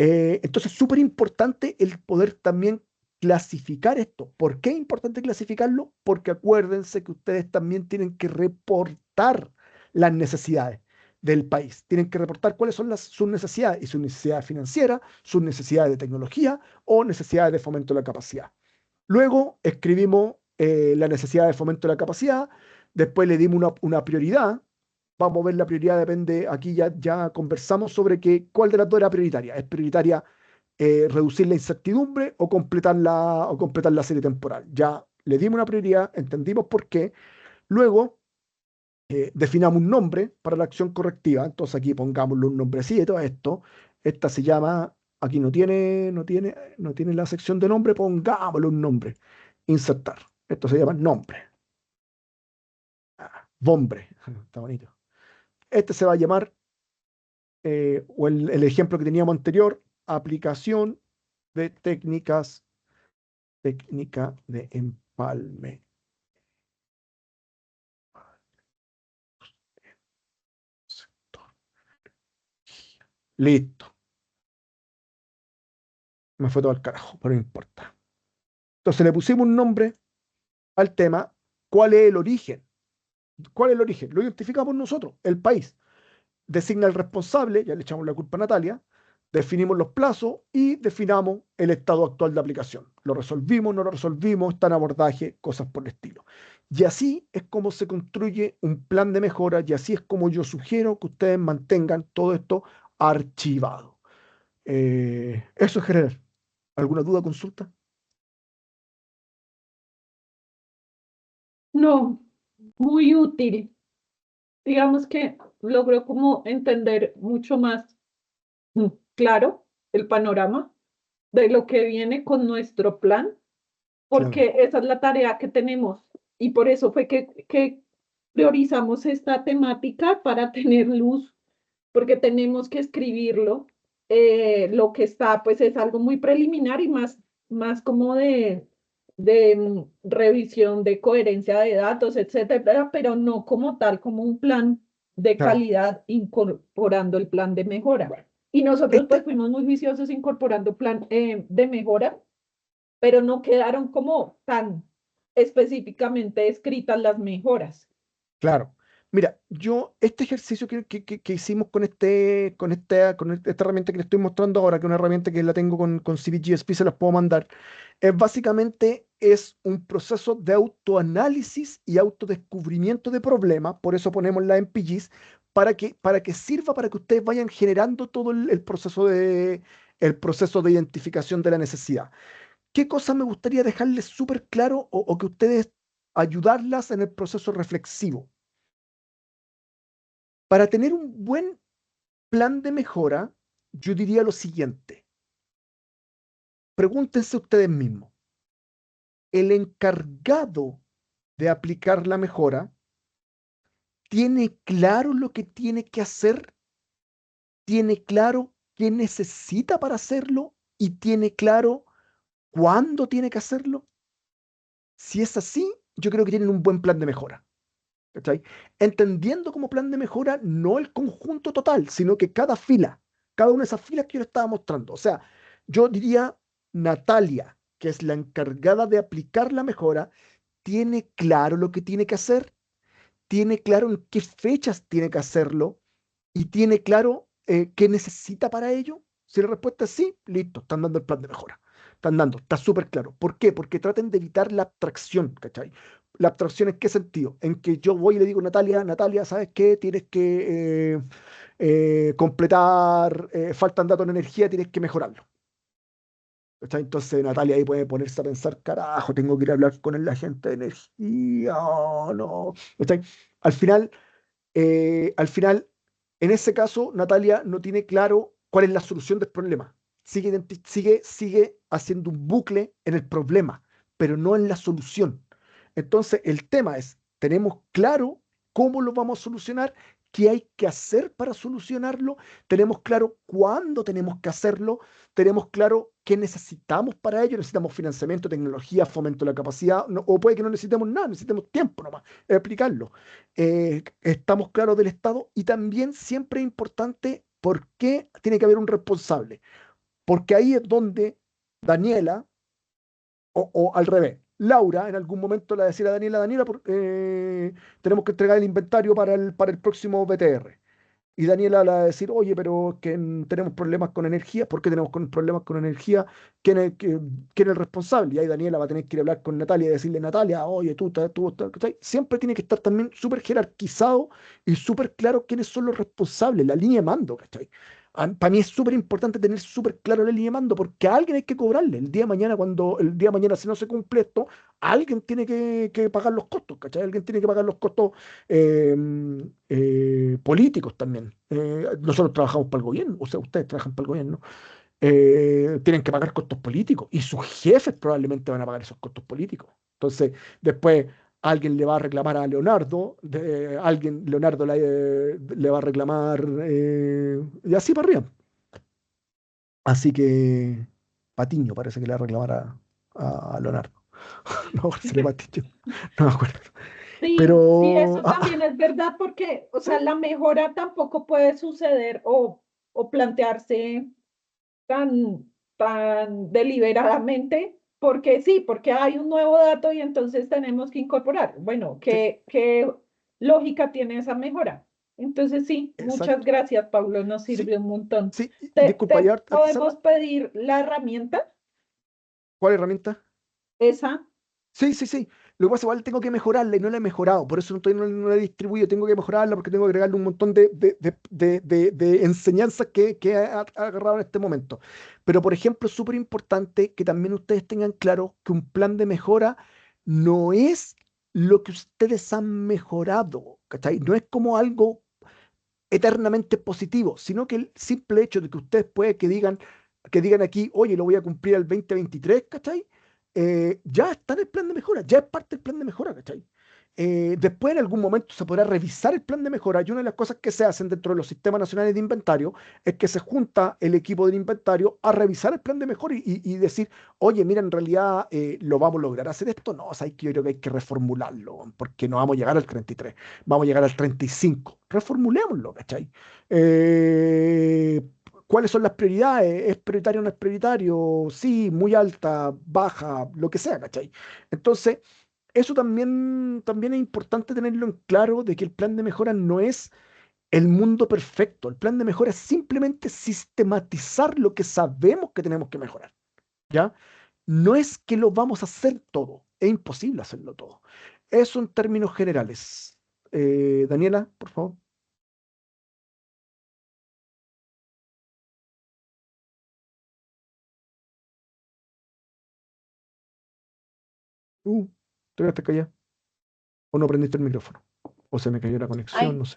Entonces, súper importante el poder también clasificar esto. ¿Por qué es importante clasificarlo? Porque acuérdense que ustedes también tienen que reportar las necesidades del país. Tienen que reportar cuáles son sus necesidades y sus necesidades financieras, sus necesidades de tecnología o necesidades de fomento de la capacidad. Luego escribimos la necesidad de fomento de la capacidad, después le dimos una prioridad. Vamos a ver la prioridad, depende, aquí ya conversamos sobre cuál de las dos era prioritaria. ¿Es prioritaria reducir la incertidumbre o completar la serie temporal? Ya le dimos una prioridad, entendimos por qué. Luego definamos un nombre para la acción correctiva. Entonces aquí pongámosle un nombrecito a esto. Esta se llama, aquí no tiene la sección de nombre, pongámosle un nombre. Insertar. Esto se llama nombre. Bombre. Está bonito. Este se va a llamar, o el ejemplo que teníamos anterior, aplicación de técnica de empalme. Listo. Me fue todo al carajo, pero no importa. Entonces le pusimos un nombre al tema. ¿Cuál es el origen? ¿Cuál es el origen? Lo identificamos nosotros, el país. Designa el responsable, ya le echamos la culpa a Natalia, definimos los plazos y definamos el estado actual de aplicación. Lo resolvimos, no lo resolvimos, está en abordaje, cosas por el estilo. Y así es como se construye un plan de mejora y así es como yo sugiero que ustedes mantengan todo esto archivado. Eso es general. ¿Alguna duda, consulta? No, muy útil. Digamos que logró como entender mucho más claro el panorama de lo que viene con nuestro plan, Claro, porque esa es la tarea que tenemos y por eso fue que priorizamos esta temática para tener luz, porque tenemos que escribirlo. Lo que está, pues es algo muy preliminar y más como de revisión de coherencia de datos, etcétera, pero no como tal, como un plan de claro. calidad incorporando el plan de mejora. Y nosotros pues Este, fuimos muy viciosos incorporando plan de mejora, pero no quedaron como tan específicamente escritas las mejoras. claro. Mira, este ejercicio que hicimos con esta herramienta que le estoy mostrando ahora, que es una herramienta que la tengo con CVGSP, se las puedo mandar, es un proceso de autoanálisis y autodescubrimiento de problemas, por eso ponemos la MPGs, para que sirva para que ustedes vayan generando todo el proceso de identificación de la necesidad. ¿Qué cosas me gustaría dejarles súper claro o que ustedes ayudarlas en el proceso reflexivo? Para tener un buen plan de mejora, yo diría lo siguiente. Pregúntense ustedes mismos, el encargado de aplicar la mejora tiene claro lo que tiene que hacer, tiene claro qué necesita para hacerlo y tiene claro cuándo tiene que hacerlo. Si es así, yo creo que tienen un buen plan de mejora. ¿Cachai? Entendiendo como plan de mejora no el conjunto total, sino que cada fila, cada una de esas filas que yo le estaba mostrando. O sea, yo diría, Natalia, que es la encargada de aplicar la mejora, tiene claro lo que tiene que hacer, tiene claro en qué fechas tiene que hacerlo y tiene claro qué necesita para ello. Si la respuesta es sí, listo, están dando el plan de mejora. Están dando, está súper claro. ¿Por qué? Porque traten de evitar la abstracción, ¿cachai? ¿La abstracción en qué sentido? En que yo voy y le digo, Natalia, Natalia, ¿sabes qué? Tienes que completar, faltan datos en energía, tienes que mejorarlo. ¿Cachai? Entonces Natalia ahí puede ponerse a pensar, carajo, tengo que ir a hablar con el agente de energía, oh, no. ¿Cachai? Al final, al final, en ese caso, Natalia no tiene claro cuál es la solución del problema. Sigue haciendo un bucle en el problema, pero no en la solución. Entonces, el tema es, tenemos claro cómo lo vamos a solucionar, qué hay que hacer para solucionarlo, tenemos claro cuándo tenemos que hacerlo, tenemos claro qué necesitamos para ello, necesitamos financiamiento, tecnología, fomento de la capacidad, o puede que no necesitemos nada, necesitemos tiempo nomás, explicarlo. Estamos claros del Estado y también siempre es importante por qué tiene que haber un responsable, porque ahí es donde Daniela, o al revés, Laura en algún momento le va a decir a Daniela, Daniela, tenemos que entregar el inventario para el próximo BTR. Y Daniela le va a decir, oye, pero es que tenemos problemas con energía. ¿Por qué tenemos problemas con energía? ¿Quién es el responsable? Y ahí Daniela va a tener que ir a hablar con Natalia y decirle, Natalia, oye, ¿cachai? Siempre tiene que estar también súper jerarquizado y súper claro quiénes son los responsables, la línea de mando, ¿cachai? Para mí es súper importante tener súper claro la línea de mando porque a alguien hay que cobrarle. El día de mañana, el día de mañana, si no se cumple esto, alguien tiene que pagar los costos, ¿cachai? Alguien tiene que pagar los costos eh, políticos también. Nosotros trabajamos para el gobierno, o sea, ustedes trabajan para el gobierno. Tienen que pagar costos políticos y sus jefes probablemente van a pagar esos costos políticos. Entonces, después alguien le va a reclamar a Leonardo, Leonardo le va a reclamar y así para arriba. Así que Patiño parece que le va a reclamar a Leonardo. No, sería Patiño, no me acuerdo. Sí, sí, Pero eso también es verdad porque, o sea, la mejora tampoco puede suceder o plantearse tan deliberadamente, porque sí, porque hay un nuevo dato y entonces tenemos que incorporar. Bueno, sí, ¿qué lógica tiene esa mejora? Entonces sí, muchas exacto. gracias, Pablo, nos Sí, sirve un montón. sí, disculpa, ¿Te ya antes de podemos cerrar, pedir la herramienta? ¿cuál herramienta? Esa. Sí, sí, sí. Lo que pasa es que igual tengo que mejorarla y no la he mejorado, por eso no la he distribuido, tengo que mejorarla porque tengo que agregarle un montón de enseñanzas que he agarrado en este momento. Pero, por ejemplo, es súper importante que también ustedes tengan claro que un plan de mejora no es lo que ustedes han mejorado, ¿cachai? No es como algo eternamente positivo, sino que el simple hecho de que ustedes puede que digan aquí, oye, lo voy a cumplir al 2023, ¿cachai? Ya está en el plan de mejora, ya es parte del plan de mejora, ¿cachai? Después en algún momento se podrá revisar el plan de mejora y una de las cosas que se hacen dentro de los sistemas nacionales de inventario es que se junta el equipo del inventario a revisar el plan de mejora y decir, oye, mira, en realidad lo vamos a lograr hacer esto. No, o sea, yo creo que hay que reformularlo porque no vamos a llegar al 33, vamos a llegar al 35. Reformulémoslo, ¿cachai? Eh, ¿Cuáles son las prioridades? ¿Es prioritario o no es prioritario? Sí, muy alta, baja, lo que sea, ¿cachai? Entonces, eso también es importante tenerlo en claro de que el plan de mejora no es el mundo perfecto. El plan de mejora es simplemente sistematizar lo que sabemos que tenemos que mejorar, ¿ya? No es que lo vamos a hacer todo, es imposible hacerlo todo. Eso en términos generales. Daniela, por favor. ¿Te quedaste callada? ¿O no prendiste el micrófono? ¿O se me cayó la conexión? Ay, No sé.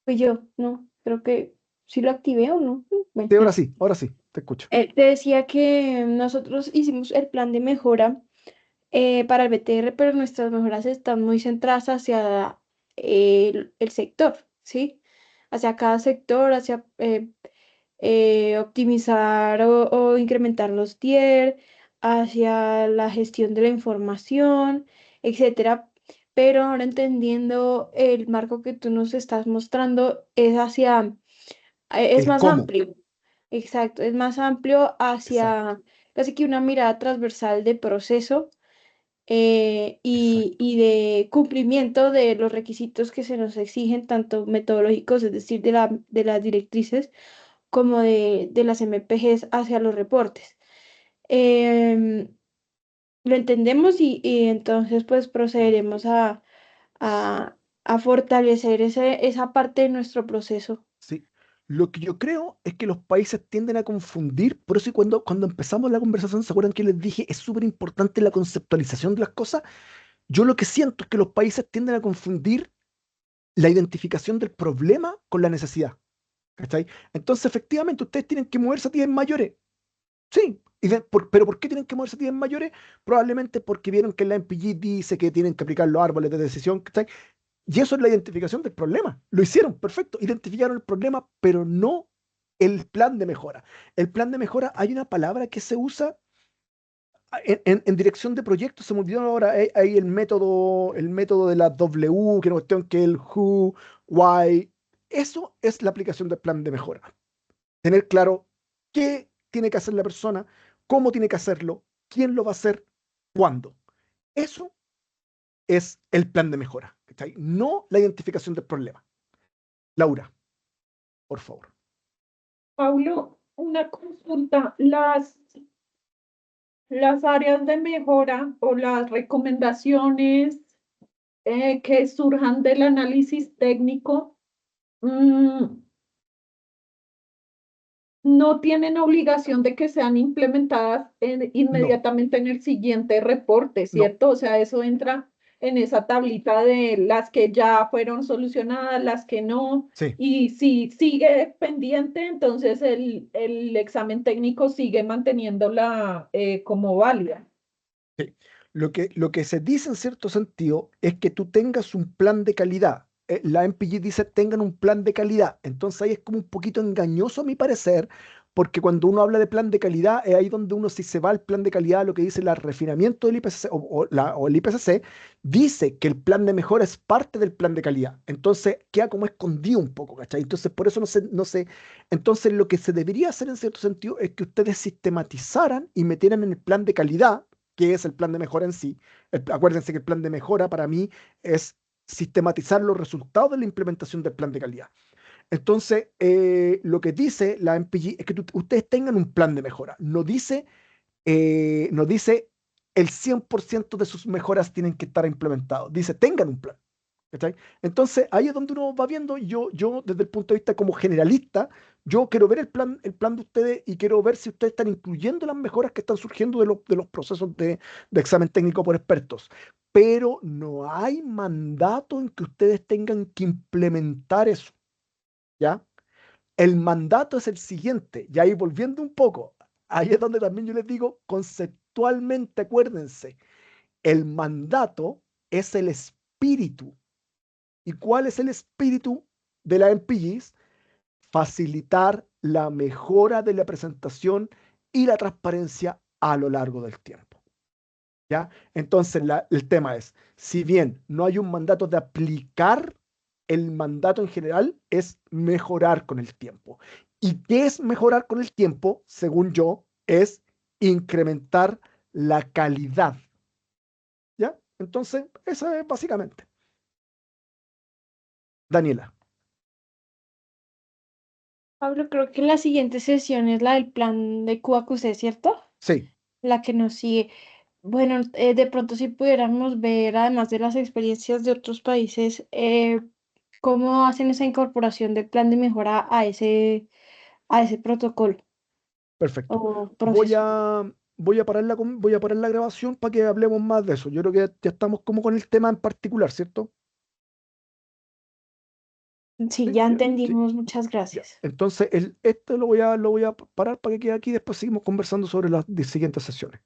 fui yo, no, creo que sí lo activé o no. Bueno, Sí, ya. ahora sí, te escucho. Te decía que nosotros hicimos el plan de mejora para el BTR, pero nuestras mejoras están muy centradas hacia el sector, ¿sí? Hacia cada sector, hacia optimizar o incrementar los tier, hacia la gestión de la información, etcétera. Pero ahora entendiendo el marco que tú nos estás mostrando, es hacia, es El más cómo. amplio. Exacto, es más amplio Exacto, hacia casi que una mirada transversal de proceso exacto. y de cumplimiento de los requisitos que se nos exigen, tanto metodológicos, es decir, de las directrices, como de las MPGs hacia los reportes. Em, lo entendemos y entonces pues procederemos a, a fortalecer esa parte de nuestro proceso. ¿Sí? Lo que yo creo es que los países tienden a confundir, por eso cuando empezamos la conversación, ¿se acuerdan que les dije es súper importante la conceptualización de las cosas? Yo lo que siento es que los países tienden a confundir la identificación del problema con la necesidad. ¿Cachai? Entonces, efectivamente, ustedes tienen que moverse a tiendas mayores. Sí, pero ¿por qué tienen que moverse a tiendas mayores? Probablemente porque vieron que la MPG dice que tienen que aplicar los árboles de decisión, ¿cachai? Y eso es la identificación del problema. Lo hicieron, perfecto. Identificaron el problema, pero no el plan de mejora. El plan de mejora, hay una palabra que se usa en dirección de proyectos, se me olvidó ahora, hay el método de la W, que no cuestión que el who, why. Eso es la aplicación del plan de mejora. Tener claro qué tiene que hacer la persona, cómo tiene que hacerlo, quién lo va a hacer, cuándo. Eso es el plan de mejora, ¿cachai? No la identificación del problema. Laura, por favor. Paulo, una consulta. Las áreas de mejora o las recomendaciones que surjan del análisis técnico mm, no tienen obligación de que sean implementadas No, inmediatamente en el siguiente reporte, no, ¿cierto? O sea, eso entra en esa tablita de las que ya fueron solucionadas, las que no. sí, Y si sigue pendiente, entonces el examen técnico sigue manteniéndola como válida. sí. Lo que se dice en cierto sentido es que tú tengas un plan de calidad. La MPG dice tengan un plan de calidad. Entonces ahí es como un poquito engañoso a mi parecer, porque cuando uno habla de plan de calidad, es ahí donde uno si se va al plan de calidad, lo que dice el refinamiento del IPCC o el IPCC, dice que el plan de mejora es parte del plan de calidad. Entonces queda como escondido un poco, ¿cachai? Entonces por eso no sé. Entonces lo que se debería hacer en cierto sentido es que ustedes sistematizaran y metieran en el plan de calidad qué es el plan de mejora en sí. Acuérdense que el plan de mejora para mí es sistematizar los resultados de la implementación del plan de calidad. Entonces, lo que dice la MPG es que ustedes tengan un plan de mejora. No dice el 100% de sus mejoras tienen que estar implementados. Dice, tengan un plan. ¿Cachai? Entonces, ahí es donde uno va viendo, yo desde el punto de vista como generalista, yo quiero ver el plan de ustedes y quiero ver si ustedes están incluyendo las mejoras que están surgiendo de los procesos de examen técnico por expertos. Pero no hay mandato en que ustedes tengan que implementar eso, ¿ya? El mandato es el siguiente, y ahí volviendo un poco, ahí es donde también yo les digo, conceptualmente, acuérdense, el mandato es el espíritu. ¿Y cuál es el espíritu de la MPGs? Facilitar la mejora de la presentación y la transparencia a lo largo del tiempo. ¿Ya? Entonces, el tema es, si bien no hay un mandato de aplicar, el mandato en general es mejorar con el tiempo. ¿Y qué es mejorar con el tiempo? Según yo, es incrementar la calidad. ¿Ya? Entonces, eso es básicamente. Daniela. Pablo, creo que la siguiente sesión es la del plan de QAQC, ¿cierto? Sí, La que nos sigue. Bueno, de pronto si pudiéramos ver, además de las experiencias de otros países, cómo hacen esa incorporación del plan de mejora a ese protocolo perfecto. o Voy proceso. a, voy a parar la grabación para que hablemos más de eso. Yo creo que ya estamos como con el tema en particular, ¿cierto? Sí, Sí, ya ya, sí, entendimos, muchas ya. gracias. Entonces, esto lo voy a parar para que quede aquí. Después seguimos conversando sobre las siguientes sesiones.